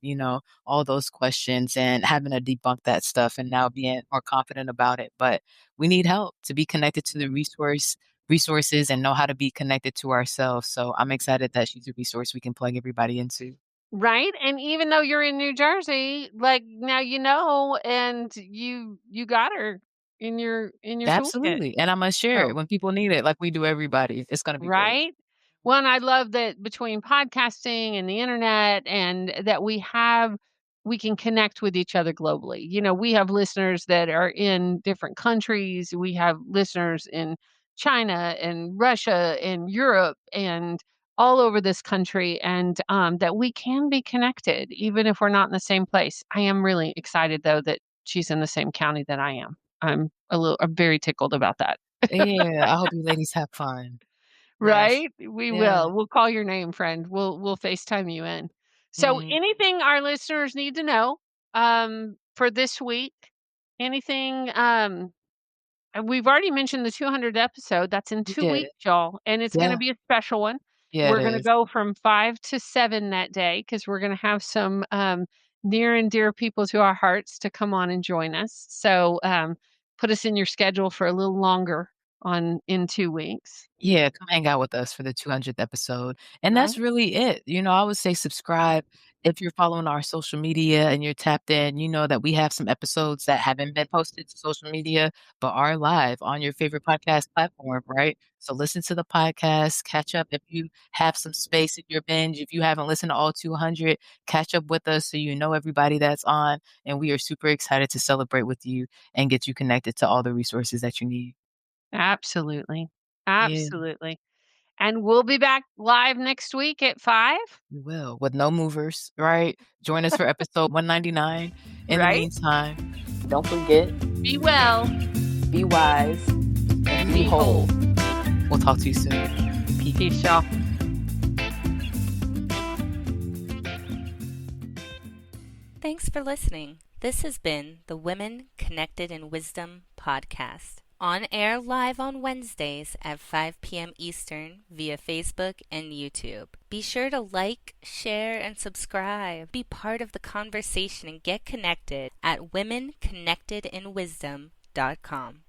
All those questions and having to debunk that stuff and now being more confident about it. But we need help to be connected to the resources and know how to be connected to ourselves. So I'm excited that she's a resource we can plug everybody into.
Right? And even though you're in New Jersey, like now you know, and you got her in your toolkit.
Absolutely. And I must share it
So
when people need it, like we do everybody. It's gonna be great.
right? Well, and I love that between podcasting and the internet and that we can connect with each other globally. We have listeners that are in different countries. We have listeners in China and Russia and Europe and all over this country, and that we can be connected even if we're not in the same place. I am really excited though that she's in the same county that I am. I'm very tickled about that.
Yeah, I hope you ladies have fun. Yes.
Right? We
Yeah.
will. We'll call your name, friend. We'll FaceTime you in. So
Mhm.
anything our listeners need to know for this week, anything and we've already mentioned the 200th episode. That's in
You
2
did.
weeks, y'all, and it's going to
Yeah.
be a special one.
Yeah, it
We're going to
is.
go from 5 to 7 that day cuz we're going to have some near and dear people to our hearts to come on and join us. So put us in your schedule for a little longer in 2 weeks.
Yeah, come hang out with us for the 200th episode, and
Right?
that's really it. I would say subscribe. If you're following our social media and you're tapped in, you know that we have some episodes that haven't been posted to social media, but are live on your favorite podcast platform, right? So listen to the podcast, catch up if you have some space in your binge. If you haven't listened to all 200, catch up with us so you know everybody that's on, and we are super excited to celebrate with you and get you connected to all the resources that you need.
Absolutely.
Yeah.
Absolutely. And we'll be back live next week at 5,
We will, with no movers, right? Join us for episode 199. In the
right?
meantime, don't forget,
Be well
be wise, and
and
be
be
whole.
whole.
We'll talk to you soon. Peace.
Peace, y'all.
Thanks for listening. This has been the Women Connected in Wisdom podcast. On air live on Wednesdays at 5 p.m. Eastern via Facebook and YouTube. Be sure to like, share, and subscribe. Be part of the conversation and get connected at womenconnectedinwisdom.com.